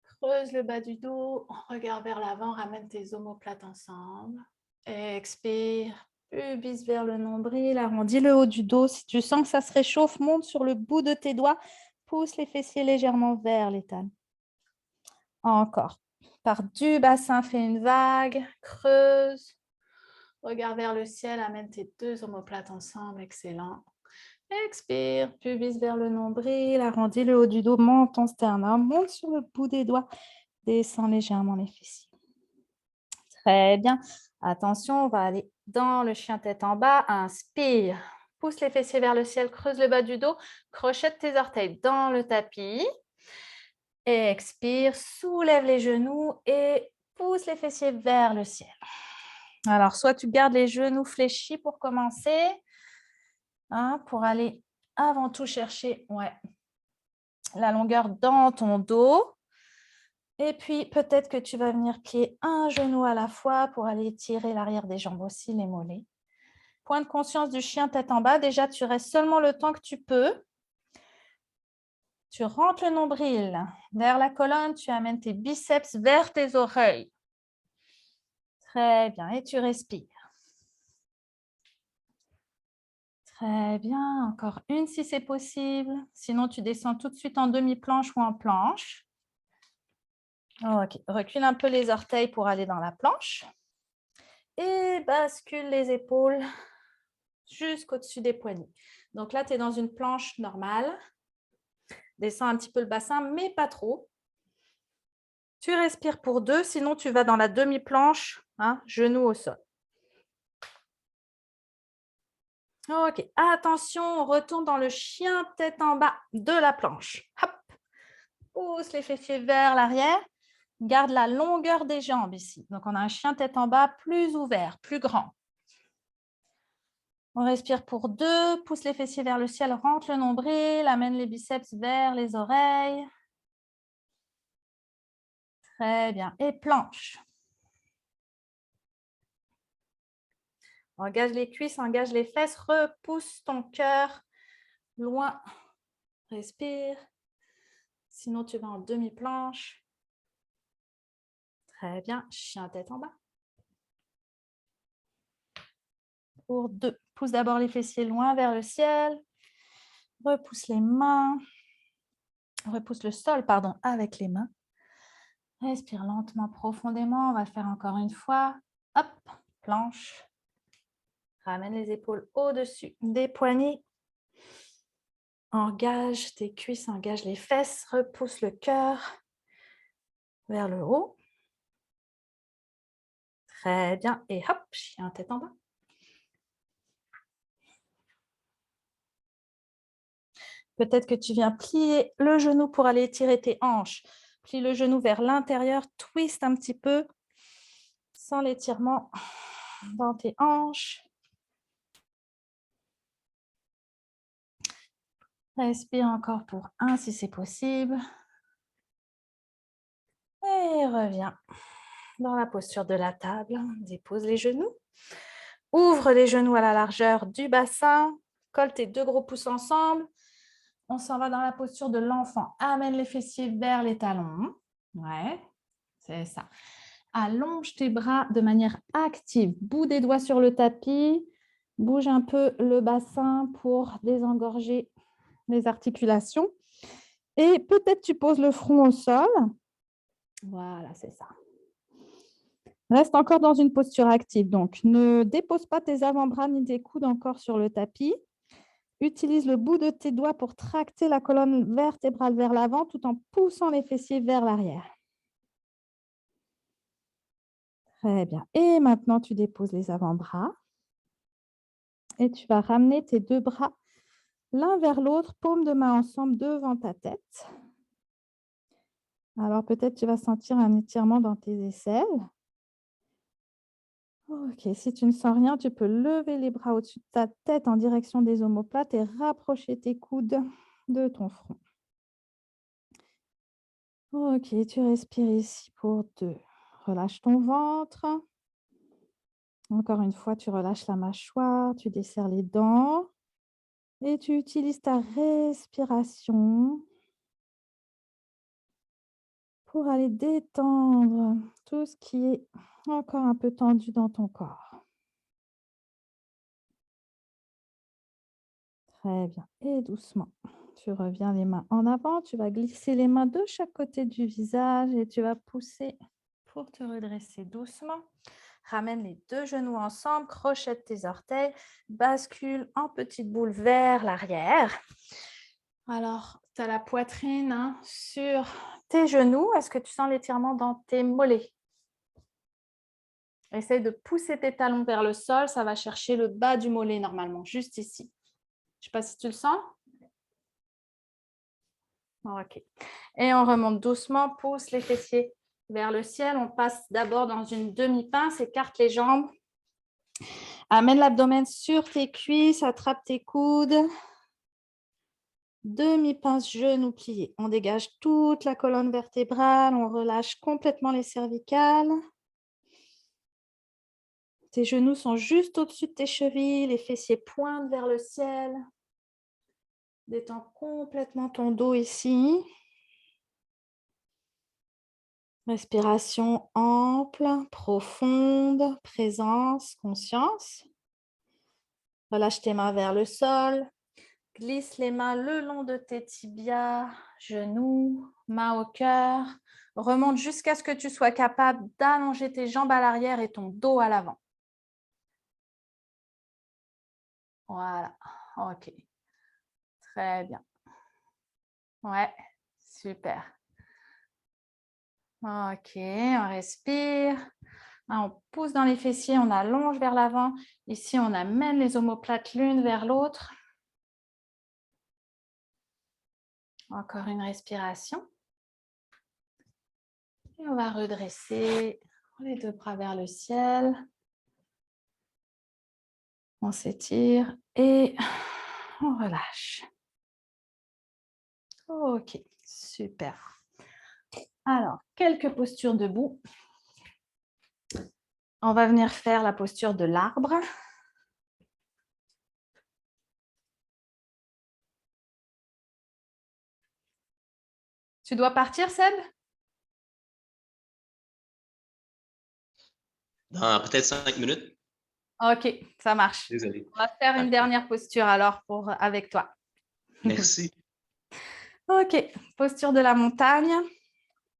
Creuse le bas du dos, regard vers l'avant, ramène tes omoplates ensemble. Expire, pubis vers le nombril, arrondis le haut du dos. Si tu sens que ça se réchauffe, monte sur le bout de tes doigts, pousse les fessiers légèrement vers l'étal. Encore. Par du bassin, fais une vague, creuse. Regard vers le ciel, amène tes deux omoplates ensemble, excellent. Expire, pubis vers le nombril, arrondis le haut du dos, menton, sternum, monte sur le bout des doigts, descends légèrement les fessiers. Très bien. Attention, on va aller dans le chien tête en bas. Inspire, pousse les fessiers vers le ciel, creuse le bas du dos, crochette tes orteils dans le tapis. Expire, soulève les genoux et pousse les fessiers vers le ciel. Alors, soit tu gardes les genoux fléchis pour commencer, pour aller avant tout chercher la longueur dans ton dos. Et puis, peut-être que tu vas venir plier un genou à la fois pour aller tirer l'arrière des jambes aussi, les mollets. Point de conscience du chien tête en bas. Déjà, tu restes seulement le temps que tu peux. Tu rentres le nombril vers la colonne. Tu amènes tes biceps vers tes oreilles. Très bien. Et tu respires. Très bien. Encore une si c'est possible. Sinon, tu descends tout de suite en demi-planche ou en planche. Ok. Recule un peu les orteils pour aller dans la planche. Et bascule les épaules jusqu'au-dessus des poignets. Donc là, tu es dans une planche normale. Descends un petit peu le bassin, mais pas trop. Tu respires pour 2, sinon tu vas dans la demi-planche, genou au sol. Ok, attention, on retourne dans le chien tête en bas de la planche. Hop. Pousse les fessiers vers l'arrière. Garde la longueur des jambes ici. Donc, on a un chien tête en bas plus ouvert, plus grand. On respire pour 2. Pousse les fessiers vers le ciel, rentre le nombril, amène les biceps vers les oreilles. Très bien. Et planche. Engage les cuisses, engage les fesses, repousse ton cœur loin. Respire. Sinon, tu vas en demi-planche. Très bien. Chien tête en bas. Pour 2. Pousse d'abord les fessiers loin vers le ciel. Repousse les mains. Repousse le sol, avec les mains. Respire lentement, profondément. On va le faire encore une fois. Hop, planche. Ramène les épaules au-dessus des poignets. Engage tes cuisses, engage les fesses. Repousse le cœur vers le haut. Très bien. Et hop, chien tête en bas. Peut-être que tu viens plier le genou pour aller étirer tes hanches. Plie le genou vers l'intérieur, twist un petit peu sans l'étirement dans tes hanches. Respire encore pour 1 si c'est possible. Et reviens dans la posture de la table. Dépose les genoux. Ouvre les genoux à la largeur du bassin. Colle tes 2 gros pouces ensemble. On s'en va dans la posture de l'enfant. Amène les fessiers vers les talons. Ouais, c'est ça. Allonge tes bras de manière active. Bout des doigts sur le tapis. Bouge un peu le bassin pour désengorger les articulations. Et peut-être tu poses le front au sol. Voilà, c'est ça. Reste encore dans une posture active. Donc, ne dépose pas tes avant-bras ni tes coudes encore sur le tapis. Utilise le bout de tes doigts pour tracter la colonne vertébrale vers l'avant tout en poussant les fessiers vers l'arrière. Très bien. Et maintenant, tu déposes les avant-bras. Et tu vas ramener tes 2 bras l'un vers l'autre, paume de main ensemble devant ta tête. Alors, peut-être tu vas sentir un étirement dans tes aisselles. Ok, si tu ne sens rien, tu peux lever les bras au-dessus de ta tête en direction des omoplates et rapprocher tes coudes de ton front. Ok, tu respires ici pour 2. Relâche ton ventre. Encore une fois, tu relâches la mâchoire, tu desserres les dents et tu utilises ta respiration pour aller détendre tout ce qui est encore un peu tendu dans ton corps. Très bien. Et doucement, tu reviens les mains en avant. Tu vas glisser les mains de chaque côté du visage et tu vas pousser pour te redresser doucement. Ramène les 2 genoux ensemble, crochette tes orteils, bascule en petite boule vers l'arrière. Alors, tu as la poitrine sur tes genoux. Est-ce que tu sens l'étirement dans tes mollets? Essaye de pousser tes talons vers le sol. Ça va chercher le bas du mollet normalement, juste ici. Je ne sais pas si tu le sens. Ok. Et on remonte doucement, pousse les fessiers vers le ciel. On passe d'abord dans une demi-pince, écarte les jambes. Amène l'abdomen sur tes cuisses, attrape tes coudes. Demi-pince, genoux pliés. On dégage toute la colonne vertébrale, on relâche complètement les cervicales. Tes genoux sont juste au-dessus de tes chevilles, les fessiers pointent vers le ciel. Détends complètement ton dos ici. Respiration ample, profonde, présence, conscience. Relâche tes mains vers le sol. Glisse les mains le long de tes tibias, genoux, mains au cœur. Remonte jusqu'à ce que tu sois capable d'allonger tes jambes à l'arrière et ton dos à l'avant. Voilà. OK. Très bien. Ouais, super. OK, on respire. On pousse dans les fessiers, on allonge vers l'avant. Ici, on amène les omoplates l'une vers l'autre. Encore une respiration. Et on va redresser les 2 bras vers le ciel. On s'étire et on relâche. OK, super. Alors, quelques postures debout. On va venir faire la posture de l'arbre. Tu dois partir, Seb? Dans peut-être 5 minutes. OK, ça marche. Désolé. On va faire une dernière posture alors avec toi. Merci. OK, posture de la montagne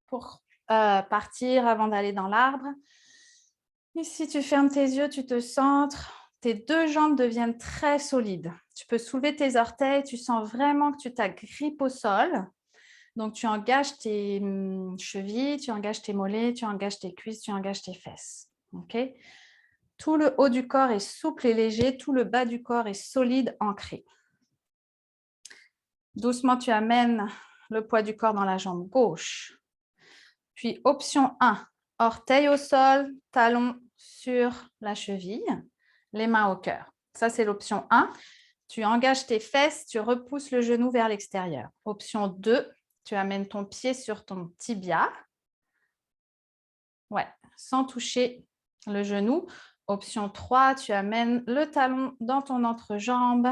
pour partir avant d'aller dans l'arbre. Ici, tu fermes tes yeux, tu te centres. Tes 2 jambes deviennent très solides. Tu peux soulever tes orteils, tu sens vraiment que tu t'agrippes au sol. Donc, tu engages tes chevilles, tu engages tes mollets, tu engages tes cuisses, tu engages tes fesses. Okay? Tout le haut du corps est souple et léger, tout le bas du corps est solide, ancré. Doucement, tu amènes le poids du corps dans la jambe gauche. Puis, option 1, orteil au sol, talon sur la cheville, les mains au cœur. Ça, c'est l'option 1. Tu engages tes fesses, tu repousses le genou vers l'extérieur. Option 2, tu amènes ton pied sur ton tibia. Ouais, sans toucher le genou. Option 3, tu amènes le talon dans ton entrejambe.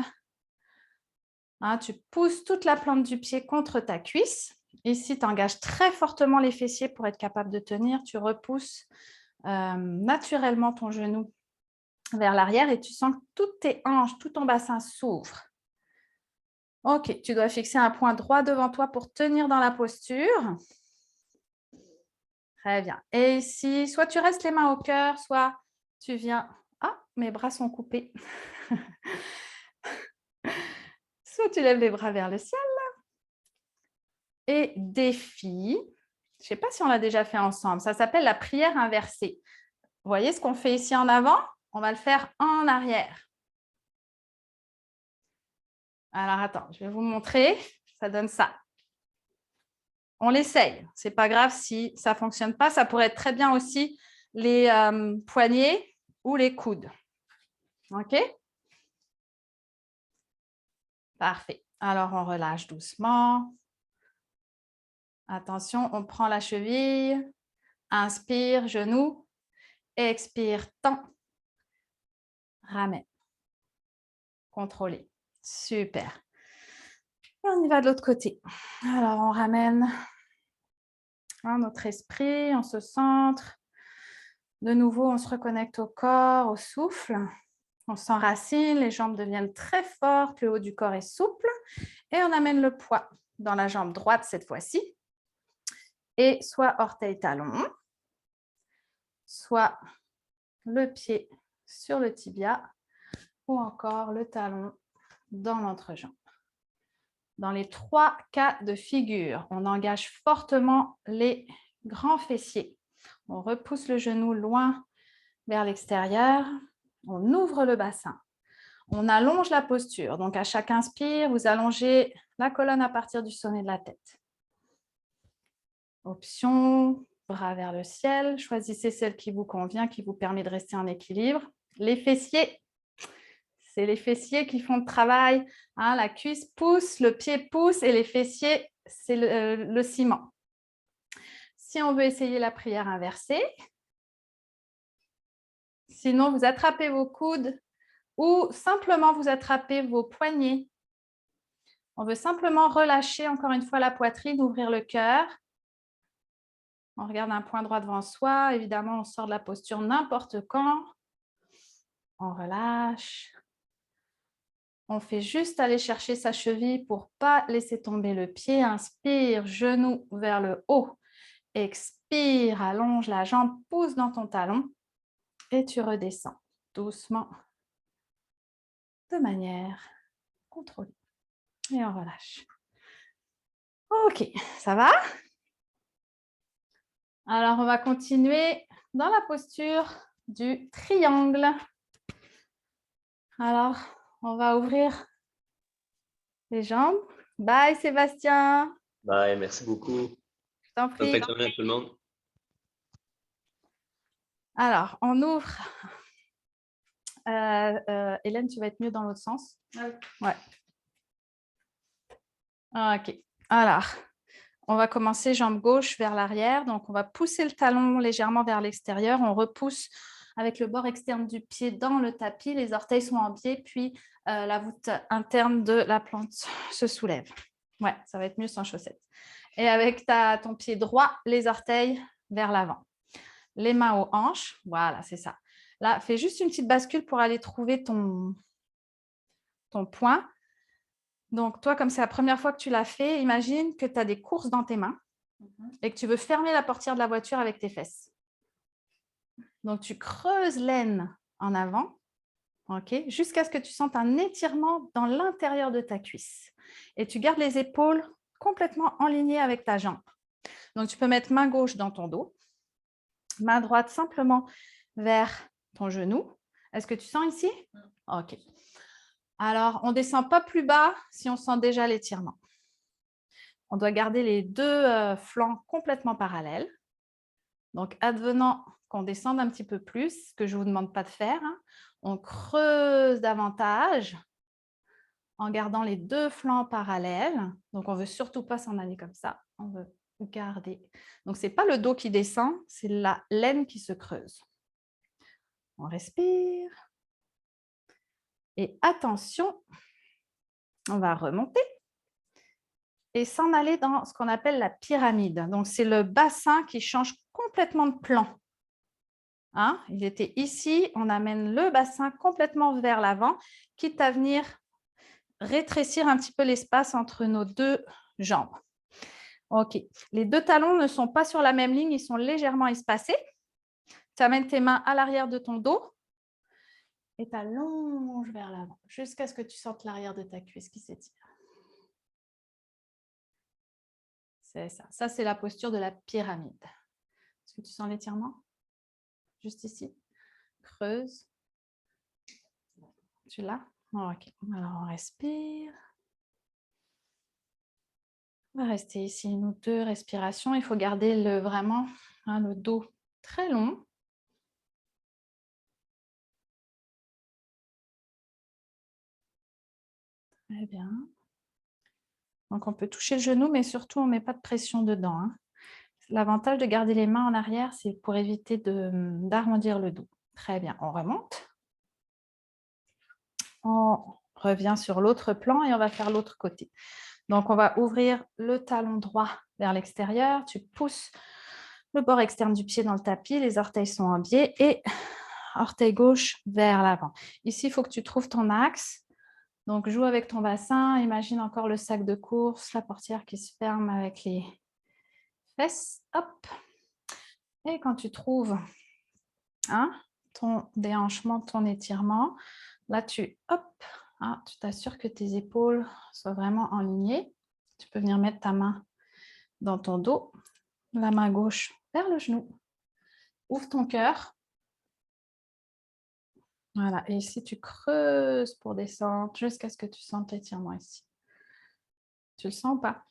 Tu pousses toute la plante du pied contre ta cuisse. Ici, tu engages très fortement les fessiers pour être capable de tenir. Tu repousses naturellement ton genou vers l'arrière et tu sens que toutes tes hanches, tout ton bassin s'ouvre. OK, tu dois fixer un point droit devant toi pour tenir dans la posture. Très bien. Et ici, soit tu restes les mains au cœur, soit tu viens... Ah, mes bras sont coupés. Soit tu lèves les bras vers le ciel et défie. Je ne sais pas si on l'a déjà fait ensemble. Ça s'appelle la prière inversée. Vous voyez ce qu'on fait ici en avant? On va le faire en arrière. Alors, attends, je vais vous montrer. Ça donne ça. On l'essaye. Ce n'est pas grave si ça ne fonctionne pas. Ça pourrait être très bien aussi les poignets ou les coudes. OK? Parfait. Alors, on relâche doucement. Attention, on prend la cheville. Inspire, genou. Expire, tend. Ramène. Contrôlez. Super. Et on y va de l'autre côté. Alors, on ramène notre esprit, on se centre. De nouveau, on se reconnecte au corps, au souffle. On s'enracine, les jambes deviennent très fortes, le haut du corps est souple. Et on amène le poids dans la jambe droite cette fois-ci. Et soit orteil-talon, soit le pied sur le tibia ou encore le talon dans l'entrejambe. Dans les 3 cas de figure, on engage fortement les grands fessiers. On repousse le genou loin vers l'extérieur. On ouvre le bassin. On allonge la posture. Donc, à chaque inspire, vous allongez la colonne à partir du sommet de la tête. Option, bras vers le ciel. Choisissez celle qui vous convient, qui vous permet de rester en équilibre. Les fessiers, c'est les fessiers qui font le travail. Hein, la cuisse pousse, le pied pousse et les fessiers, c'est le ciment. Si on veut essayer la prière inversée, sinon vous attrapez vos coudes ou simplement vous attrapez vos poignets. On veut simplement relâcher encore une fois la poitrine, ouvrir le cœur. On regarde un point droit devant soi. Évidemment, on sort de la posture n'importe quand. On relâche. On fait juste aller chercher sa cheville pour ne pas laisser tomber le pied. Inspire, genou vers le haut. Expire, allonge la jambe, pousse dans ton talon. Et tu redescends doucement, de manière contrôlée. Et on relâche. OK, ça va? Alors, on va continuer dans la posture du triangle. Alors, on va ouvrir les jambes. Bye Sébastien. Bye, merci beaucoup. Je t'en Bonne fin prie. de journée à tout le monde. Alors, on ouvre. Hélène, tu vas être mieux dans l'autre sens. Ouais. OK. Alors, on va commencer jambe gauche vers l'arrière. Donc, on va pousser le talon légèrement vers l'extérieur. On repousse avec le bord externe du pied dans le tapis. Les orteils sont en biais, puis la voûte interne de la plante se soulève. Ouais, ça va être mieux sans chaussettes. Et avec ton pied droit, les orteils vers l'avant. Les mains aux hanches. Voilà, c'est ça. Là, fais juste une petite bascule pour aller trouver ton point. Donc, toi, comme c'est la première fois que tu l'as fait, imagine que tu as des courses dans tes mains et que tu veux fermer la portière de la voiture avec tes fesses. Donc, tu creuses l'aine en avant, okay, jusqu'à ce que tu sentes un étirement dans l'intérieur de ta cuisse. Et tu gardes les épaules complètement alignées avec ta jambe. Donc, tu peux mettre main gauche dans ton dos, main droite simplement vers ton genou. Est-ce que tu sens ici? OK. Alors, on ne descend pas plus bas si on sent déjà l'étirement. On doit garder les 2 flancs complètement parallèles. Donc, advenant qu'on descende un petit peu plus, ce que je ne vous demande pas de faire, hein, on creuse davantage en gardant les 2 flancs parallèles. Donc, on ne veut surtout pas s'en aller comme ça. On veut garder. Donc, ce n'est pas le dos qui descend, c'est la laine qui se creuse. On respire. Et attention, on va remonter et s'en aller dans ce qu'on appelle la pyramide. Donc, c'est le bassin qui change complètement de plan. Hein? Il était ici, on amène le bassin complètement vers l'avant, quitte à venir rétrécir un petit peu l'espace entre nos 2 jambes. OK. Les 2 talons ne sont pas sur la même ligne, ils sont légèrement espacés. Tu amènes tes mains à l'arrière de ton dos et tu allonges vers l'avant jusqu'à ce que tu sentes l'arrière de ta cuisse qui s'étire. C'est ça. Ça, c'est la posture de la pyramide. Est-ce que tu sens l'étirement? Juste ici. Creuse. Tu l'as? OK. Alors, on respire. On va rester ici 1 ou 2 respirations. Il faut garder vraiment le dos très long. Très bien. Donc, on peut toucher le genou, mais surtout, on ne met pas de pression dedans. Hein. L'avantage de garder les mains en arrière, c'est pour éviter d'arrondir le dos. Très bien, on remonte. On revient sur l'autre plan et on va faire l'autre côté. Donc, on va ouvrir le talon droit vers l'extérieur. Tu pousses le bord externe du pied dans le tapis. Les orteils sont en biais et orteil gauche vers l'avant. Ici, il faut que tu trouves ton axe. Donc, joue avec ton bassin. Imagine encore le sac de course, la portière qui se ferme avec les fesses. Hop. Et quand tu trouves ton déhanchement, ton étirement, là, tu t'assures que tes épaules soient vraiment alignées. Tu peux venir mettre ta main dans ton dos, la main gauche vers le genou. Ouvre ton cœur. Voilà, et ici, tu creuses pour descendre jusqu'à ce que tu sentes l'étirement ici. Tu le sens ou pas?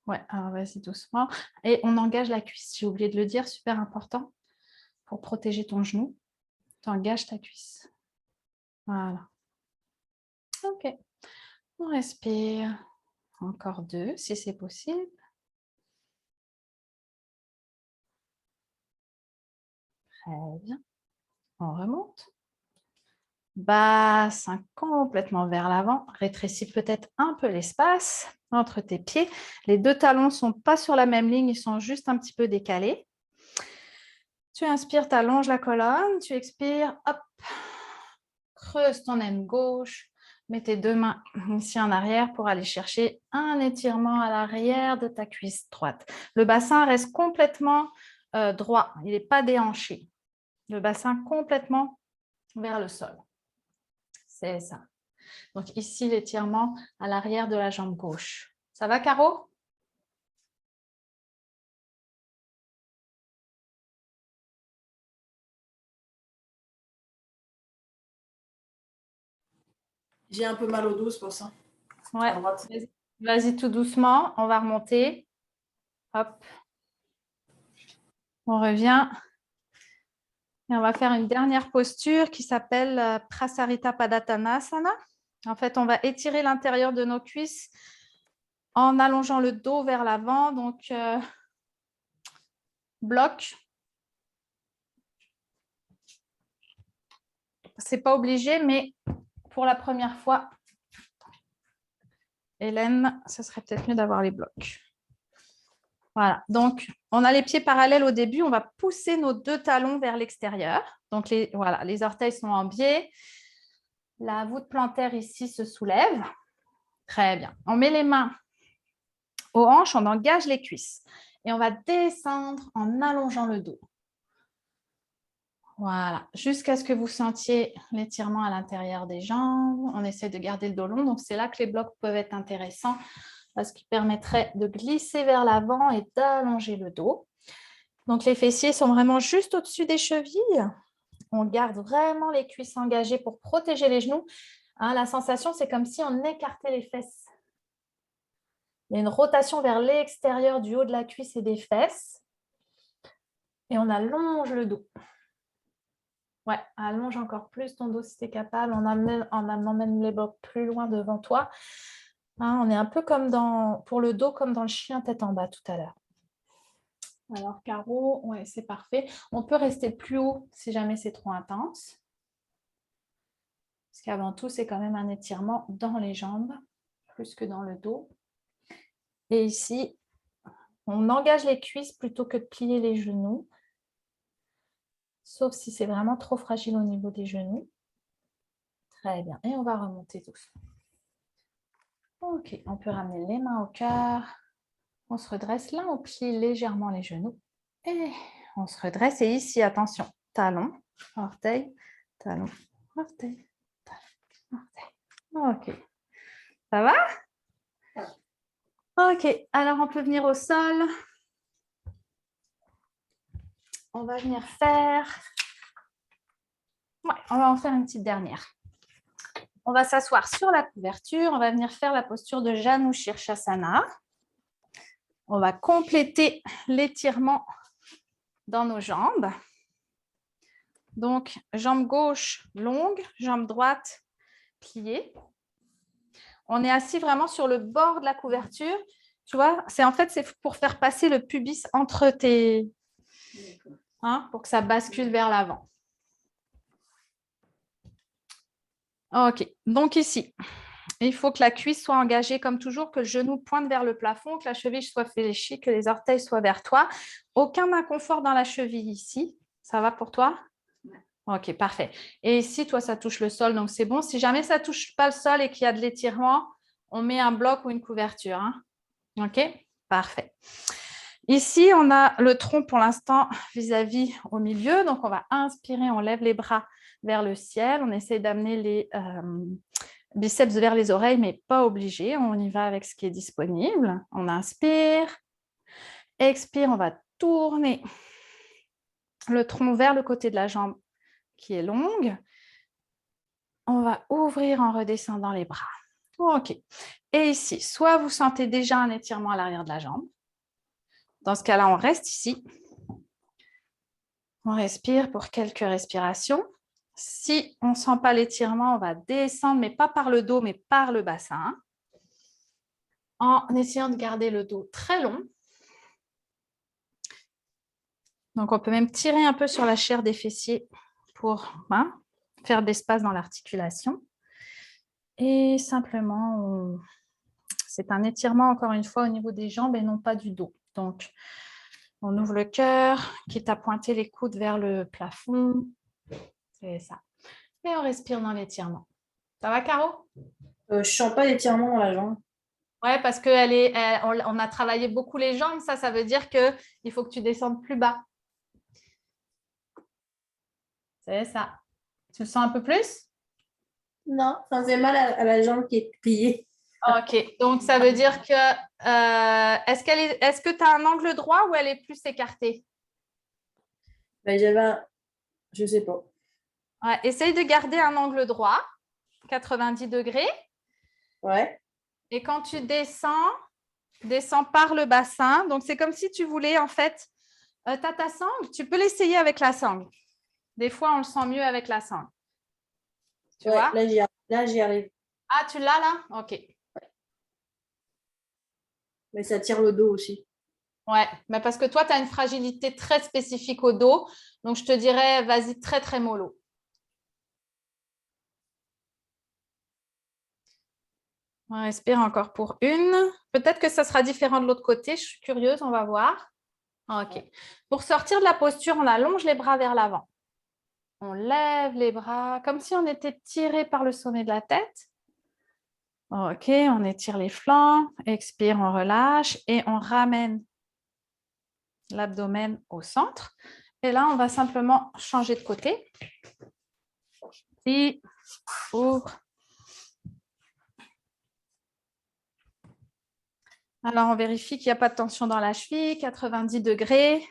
Ouais, alors vas-y doucement. Et on engage la cuisse, j'ai oublié de le dire, super important. Pour protéger ton genou, tu engages ta cuisse. Voilà. Ok. On respire. Encore 2, si c'est possible. Très bien. On remonte. Bassin complètement vers l'avant. Rétrécis peut-être un peu l'espace entre tes pieds. Les 2 talons ne sont pas sur la même ligne, ils sont juste un petit peu décalés. Tu inspires, tu allonges la colonne. Tu expires, hop. Creuse ton aine gauche. Mets tes 2 mains ici en arrière pour aller chercher un étirement à l'arrière de ta cuisse droite. Le bassin reste complètement droit, il n'est pas déhanché. Le bassin complètement vers le sol. C'est ça. Donc ici, l'étirement à l'arrière de la jambe gauche. Ça va, Caro? J'ai un peu mal au dos, c'est pour ça. Ouais. Vas-y tout doucement. On va remonter. Hop. On revient. Et on va faire une dernière posture qui s'appelle Prasarita Padottanasana. En fait, on va étirer l'intérieur de nos cuisses en allongeant le dos vers l'avant. Donc, bloc. Ce n'est pas obligé, mais pour la première fois, Hélène, ce serait peut-être mieux d'avoir les blocs. Voilà, donc on a les pieds parallèles au début, on va pousser nos 2 talons vers l'extérieur. Donc voilà, les orteils sont en biais. La voûte plantaire ici se soulève. Très bien. On met les mains aux hanches, on engage les cuisses. Et on va descendre en allongeant le dos. Voilà, jusqu'à ce que vous sentiez l'étirement à l'intérieur des jambes. On essaie de garder le dos long, donc c'est là que les blocs peuvent être intéressants parce qu'ils permettraient de glisser vers l'avant et d'allonger le dos. Donc les fessiers sont vraiment juste au-dessus des chevilles. On garde vraiment les cuisses engagées pour protéger les genoux. La sensation, c'est comme si on écartait les fesses. Il y a une rotation vers l'extérieur du haut de la cuisse et des fesses. Et on allonge le dos. Ouais, allonge encore plus ton dos si tu es capable, en amenant même les blocs plus loin devant toi. On est un peu comme pour le dos, comme dans le chien tête en bas tout à l'heure. Alors, Caro, ouais, c'est parfait. On peut rester plus haut si jamais c'est trop intense. Parce qu'avant tout, c'est quand même un étirement dans les jambes, plus que dans le dos. Et ici, on engage les cuisses plutôt que de plier les genoux. Sauf si c'est vraiment trop fragile au niveau des genoux. Très bien. Et on va remonter doucement. Ok, on peut ramener les mains au cœur. On se redresse. Là, on plie légèrement les genoux. Et on se redresse. Et ici, attention, talon, orteil, talon, orteil, talon, orteil. Ok. Ça va? Ok, alors on peut venir au sol. On va venir faire... Ouais, on va en faire une petite dernière. On va s'asseoir sur la couverture. On va venir faire la posture de Janu Shirshasana. On va compléter l'étirement dans nos jambes. Donc, jambe gauche longue, jambe droite pliée. On est assis vraiment sur le bord de la couverture. Tu vois, en fait, c'est pour faire passer le pubis entre tes... Hein, pour que ça bascule vers l'avant. OK. Donc ici, il faut que la cuisse soit engagée comme toujours, que le genou pointe vers le plafond, que la cheville soit fléchie, que les orteils soient vers toi. Aucun inconfort dans la cheville ici. Ça va pour toi? OK, parfait. Et ici, toi, ça touche le sol, donc c'est bon. Si jamais ça ne touche pas le sol et qu'il y a de l'étirement, on met un bloc ou une couverture. Hein? OK, parfait. Ici, on a le tronc pour l'instant vis-à-vis au milieu. Donc, on va inspirer, on lève les bras vers le ciel. On essaie d'amener les biceps vers les oreilles, mais pas obligé. On y va avec ce qui est disponible. On inspire. Expire, on va tourner le tronc vers le côté de la jambe qui est longue. On va ouvrir en redescendant les bras. OK. Et ici, soit vous sentez déjà un étirement à l'arrière de la jambe. Dans ce cas-là, on reste ici. On respire pour quelques respirations. Si on ne sent pas l'étirement, on va descendre, mais pas par le dos, mais par le bassin. En essayant de garder le dos très long. Donc, on peut même tirer un peu sur la chair des fessiers pour faire d'espace dans l'articulation. Et simplement, c'est un étirement, encore une fois, au niveau des jambes et non pas du dos. Donc, on ouvre le cœur, quitte à pointer les coudes vers le plafond. C'est ça. Et on respire dans l'étirement. Ça va, Caro? Je ne sens pas l'étirement dans la jambe. Ouais, parce qu'on a travaillé beaucoup les jambes. Ça veut dire qu'il faut que tu descendes plus bas. C'est ça. Tu le sens un peu plus? Non, ça me fait mal à la jambe qui est pliée. OK. Donc, ça veut dire que... est-ce que tu as un angle droit ou elle est plus écartée? Ben, je ne sais pas. Ouais, essaye de garder un angle droit, 90 degrés. Ouais. Et quand tu descends par le bassin. Donc, c'est comme si tu voulais, en fait, tu as ta sangle. Tu peux l'essayer avec la sangle. Des fois, on le sent mieux avec la sangle. Tu vois? Là, j'y arrive. Ah, tu l'as là? OK. Mais ça tire le dos aussi. Ouais, mais parce que toi, tu as une fragilité très spécifique au dos. Donc, je te dirais, vas-y, très, très mollo. On respire encore pour une. Peut-être que ça sera différent de l'autre côté. Je suis curieuse, on va voir. OK. Pour sortir de la posture, on allonge les bras vers l'avant. On lève les bras comme si on était tiré par le sommet de la tête. OK, on étire les flancs. Expire, on relâche et on ramène l'abdomen au centre. Et là, on va simplement changer de côté. Et ouvre. Alors, on vérifie qu'il n'y a pas de tension dans la cheville, 90 degrés.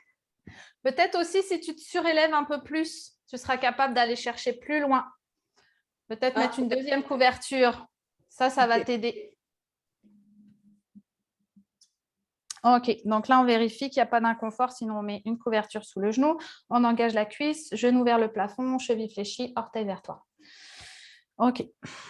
Peut-être aussi, si tu te surélèves un peu plus, tu seras capable d'aller chercher plus loin. Peut-être mettre une deuxième couverture. Ça va t'aider. OK, donc là, on vérifie qu'il n'y a pas d'inconfort, sinon on met une couverture sous le genou. On engage la cuisse, genou vers le plafond, cheville fléchie, orteil vers toi. OK,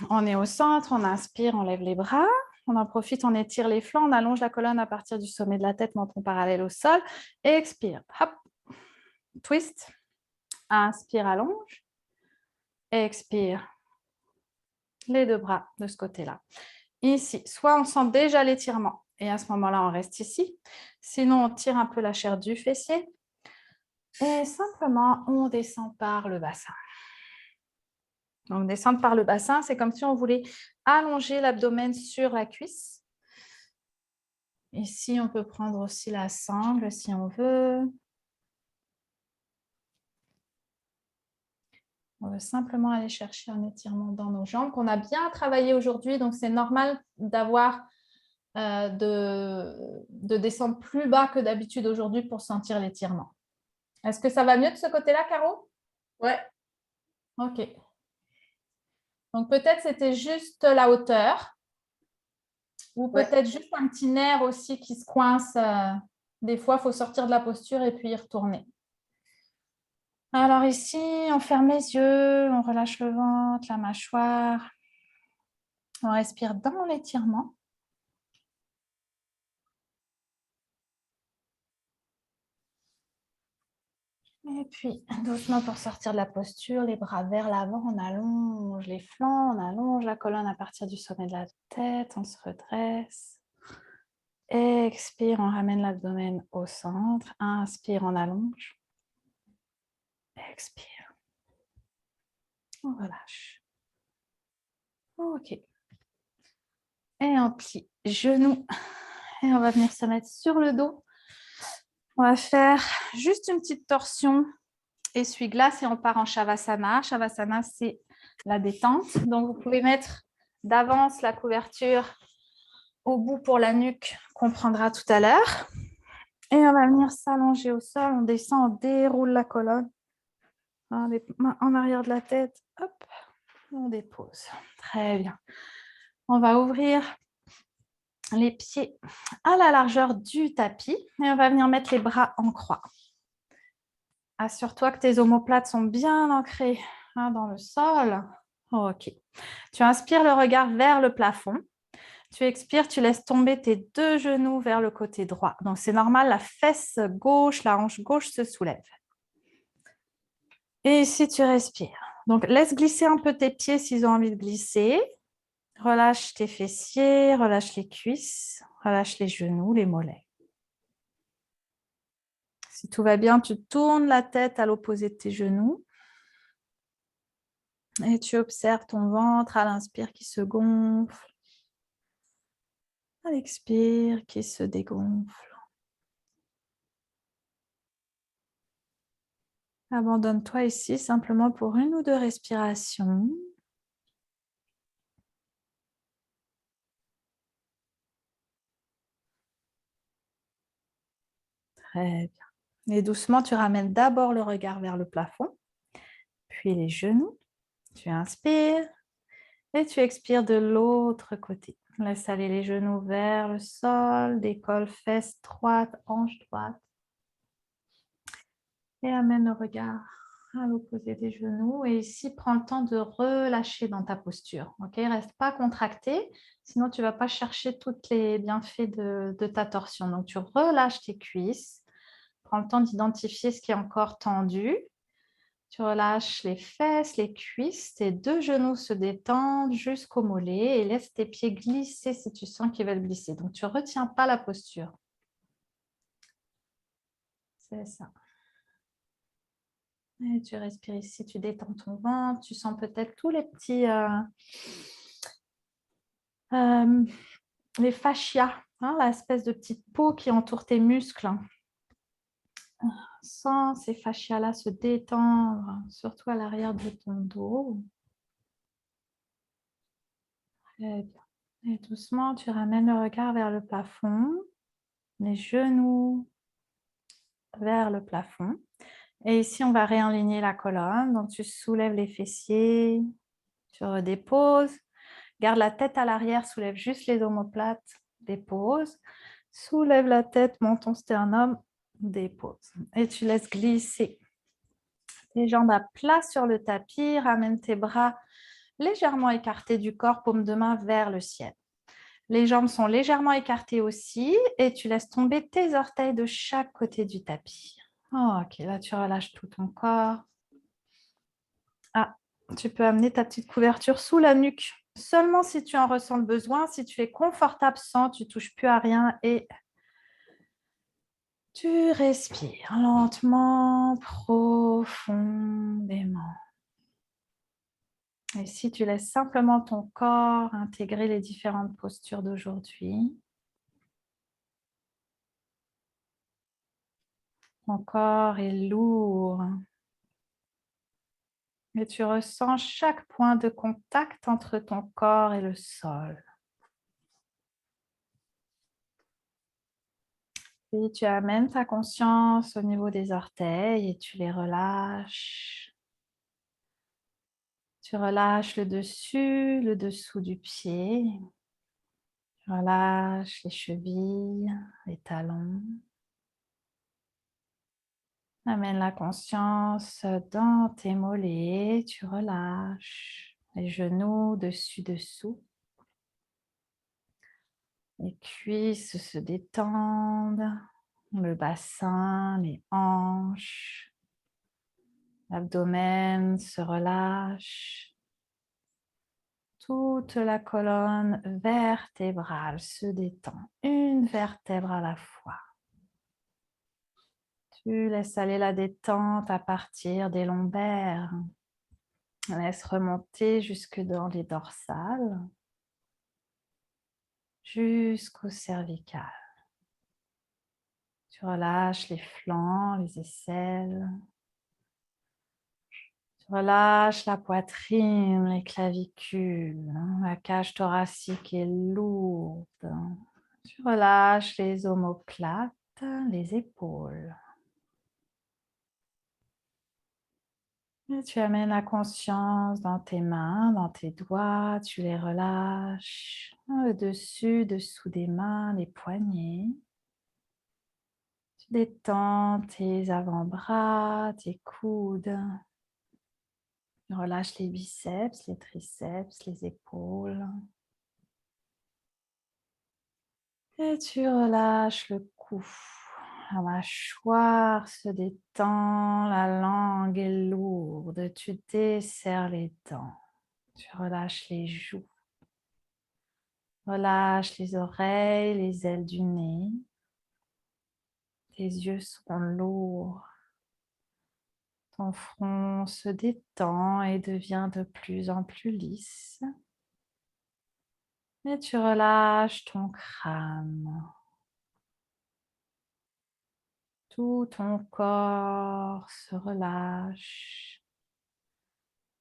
on est au centre, on inspire, on lève les bras. On en profite, on étire les flancs, on allonge la colonne à partir du sommet de la tête, menton parallèle au sol. Et expire, hop, twist. Inspire, allonge. Expire, les deux bras de ce côté-là. Ici, soit on sent déjà l'étirement et à ce moment-là, on reste ici. Sinon, on tire un peu la chair du fessier et simplement, on descend par le bassin. Donc, descendre par le bassin, c'est comme si on voulait allonger l'abdomen sur la cuisse. Ici, on peut prendre aussi la sangle si on veut. On veut simplement aller chercher un étirement dans nos jambes qu'on a bien travaillé aujourd'hui. Donc, c'est normal d'avoir de descendre plus bas que d'habitude aujourd'hui pour sentir l'étirement. Est-ce que ça va mieux de ce côté-là, Caro? Ouais. OK. Donc, peut-être c'était juste la hauteur ou peut-être juste un petit nerf aussi qui se coince. Des fois, il faut sortir de la posture et puis y retourner. Alors ici, on ferme les yeux, on relâche le ventre, la mâchoire. On respire dans l'étirement. Et puis, doucement pour sortir de la posture, les bras vers l'avant, on allonge les flancs, on allonge la colonne à partir du sommet de la tête, on se redresse. Expire, on ramène l'abdomen au centre. Inspire, on allonge. Expire. On relâche. Ok. Et on plie genoux. Et on va venir se mettre sur le dos. On va faire juste une petite torsion essuie-glace et on part en Shavasana. Shavasana, c'est la détente. Donc, vous pouvez mettre d'avance la couverture au bout pour la nuque qu'on prendra tout à l'heure. Et on va venir s'allonger au sol. On descend, on déroule la colonne. Les mains en arrière de la tête. Hop, on dépose. Très bien. On va ouvrir les pieds à la largeur du tapis et on va venir mettre les bras en croix. Assure-toi que tes omoplates sont bien ancrées dans le sol. Ok. Tu inspires le regard vers le plafond. Tu expires, tu laisses tomber tes deux genoux vers le côté droit. Donc, c'est normal, la fesse gauche, la hanche gauche se soulève. Et ici, tu respires. Donc, laisse glisser un peu tes pieds s'ils ont envie de glisser. Relâche tes fessiers, relâche les cuisses, relâche les genoux, les mollets. Si tout va bien, tu tournes la tête à l'opposé de tes genoux. Et tu observes ton ventre à l'inspire qui se gonfle. À l'expire qui se dégonfle. Abandonne-toi ici simplement pour une ou deux respirations. Très bien. Et doucement, tu ramènes d'abord le regard vers le plafond, puis les genoux. Tu inspires et tu expires de l'autre côté. Laisse aller les genoux vers le sol, décolle fesses droites, hanche droite. Et amène le regard à l'opposé des genoux. Et ici, prends le temps de relâcher dans ta posture. Okay? Reste pas contracté, sinon tu ne vas pas chercher tous les bienfaits de ta torsion. Donc, tu relâches tes cuisses. Prends le temps d'identifier ce qui est encore tendu. Tu relâches les fesses, les cuisses. Tes deux genoux se détendent jusqu'au mollet et laisse tes pieds glisser si tu sens qu'ils veulent glisser. Donc, tu ne retiens pas la posture. C'est ça. Et tu respires ici, tu détends ton ventre, tu sens peut-être tous les petits les fascias, l'espèce de petite peau qui entoure tes muscles. Sens ces fascias-là se détendre, surtout à l'arrière de ton dos. Très bien. Et doucement, tu ramènes le regard vers le plafond, les genoux vers le plafond. Et ici, on va réaligner la colonne. Donc, tu soulèves les fessiers, tu redéposes. Garde la tête à l'arrière, soulève juste les omoplates, dépose. Soulève la tête, monte ton sternum, dépose. Et tu laisses glisser tes jambes à plat sur le tapis. Ramène tes bras légèrement écartés du corps, paume de main vers le ciel. Les jambes sont légèrement écartées aussi et tu laisses tomber tes orteils de chaque côté du tapis. Ok, là tu relâches tout ton corps. Tu peux amener ta petite couverture sous la nuque. Seulement si tu en ressens le besoin, si tu es confortable sans, tu ne touches plus à rien et tu respires lentement, profondément. Et si tu laisses simplement ton corps intégrer les différentes postures d'aujourd'hui, ton corps est lourd et tu ressens chaque point de contact entre ton corps et le sol. Puis tu amènes ta conscience au niveau des orteils et tu les relâches. Tu relâches le dessus, le dessous du pied. Tu relâches les chevilles, les talons. Amène la conscience dans tes mollets. Tu relâches les genoux dessus, dessous. Les cuisses se détendent, le bassin, les hanches, l'abdomen se relâche. Toute la colonne vertébrale se détend, une vertèbre à la fois. Tu laisses aller la détente à partir des lombaires. Laisse remonter jusque dans les dorsales, jusqu'au cervical. Tu relâches les flancs, les aisselles. Tu relâches la poitrine, les clavicules. La cage thoracique est lourde. Tu relâches les omoplates, les épaules. Et tu amènes la conscience dans tes mains, dans tes doigts. Tu les relâches. Le dessus, dessous des mains, les poignets. Tu détends tes avant-bras, tes coudes. Tu relâches les biceps, les triceps, les épaules. Et tu relâches le cou. La mâchoire se détend, la langue est lourde. Tu desserres les dents. Tu relâches les joues. Relâche les oreilles, les ailes du nez. Tes yeux sont lourds. Ton front se détend et devient de plus en plus lisse. Et tu relâches ton crâne. Tout ton corps se relâche.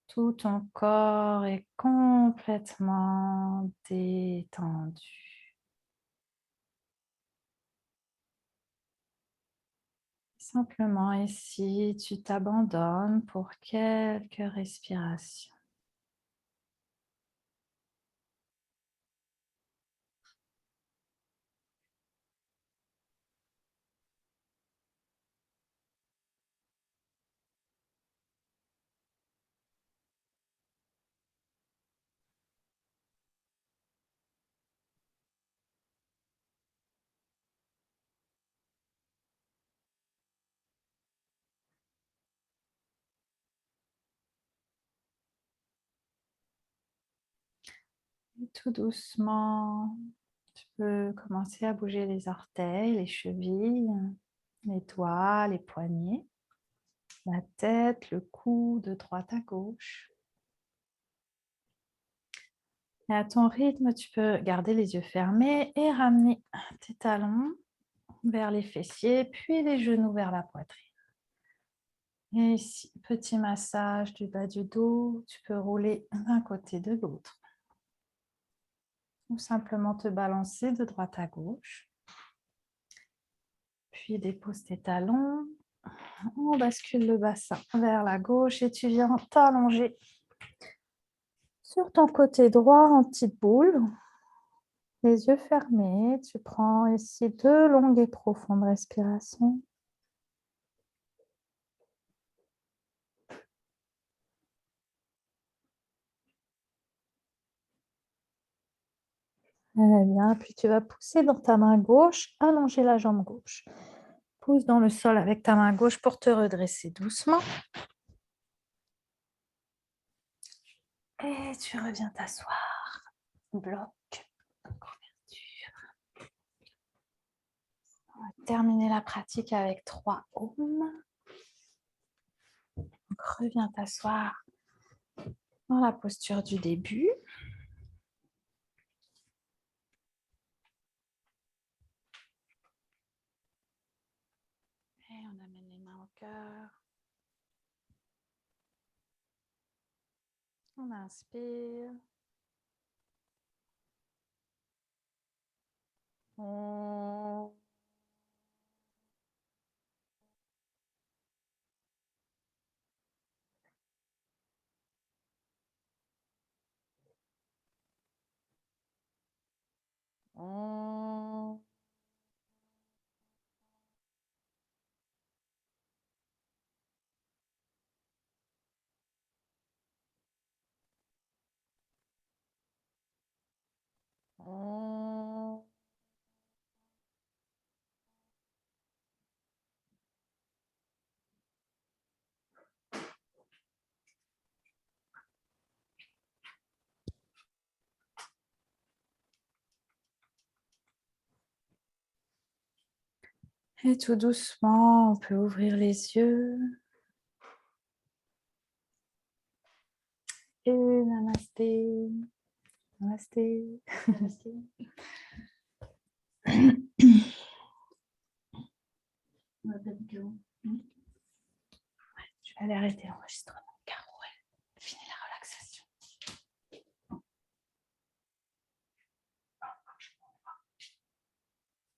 Tout ton corps est complètement détendu. Simplement ici, tu t'abandonnes pour quelques respirations. Et tout doucement, tu peux commencer à bouger les orteils, les chevilles, les doigts, les poignets, la tête, le cou de droite à gauche. Et à ton rythme, tu peux garder les yeux fermés et ramener tes talons vers les fessiers, puis les genoux vers la poitrine. Et ici, petit massage du bas du dos, tu peux rouler d'un côté de l'autre. Ou simplement te balancer de droite à gauche. Puis dépose tes talons. On bascule le bassin vers la gauche et tu viens t'allonger sur ton côté droit en petite boule. Les yeux fermés, tu prends ici 2 longues et profondes respirations. Très bien, puis tu vas pousser dans ta main gauche, allonger la jambe gauche. Pousse dans le sol avec ta main gauche pour te redresser doucement. Et tu reviens t'asseoir. Bloc, couverture. On va terminer la pratique avec 3 ohms. Donc, reviens t'asseoir dans la posture du début. Et on amène les mains au cœur. On inspire. On... On... On... Et tout doucement, on peut ouvrir les yeux. Et namasté. Namasté. Namasté. Je vais aller arrêter l'enregistrement.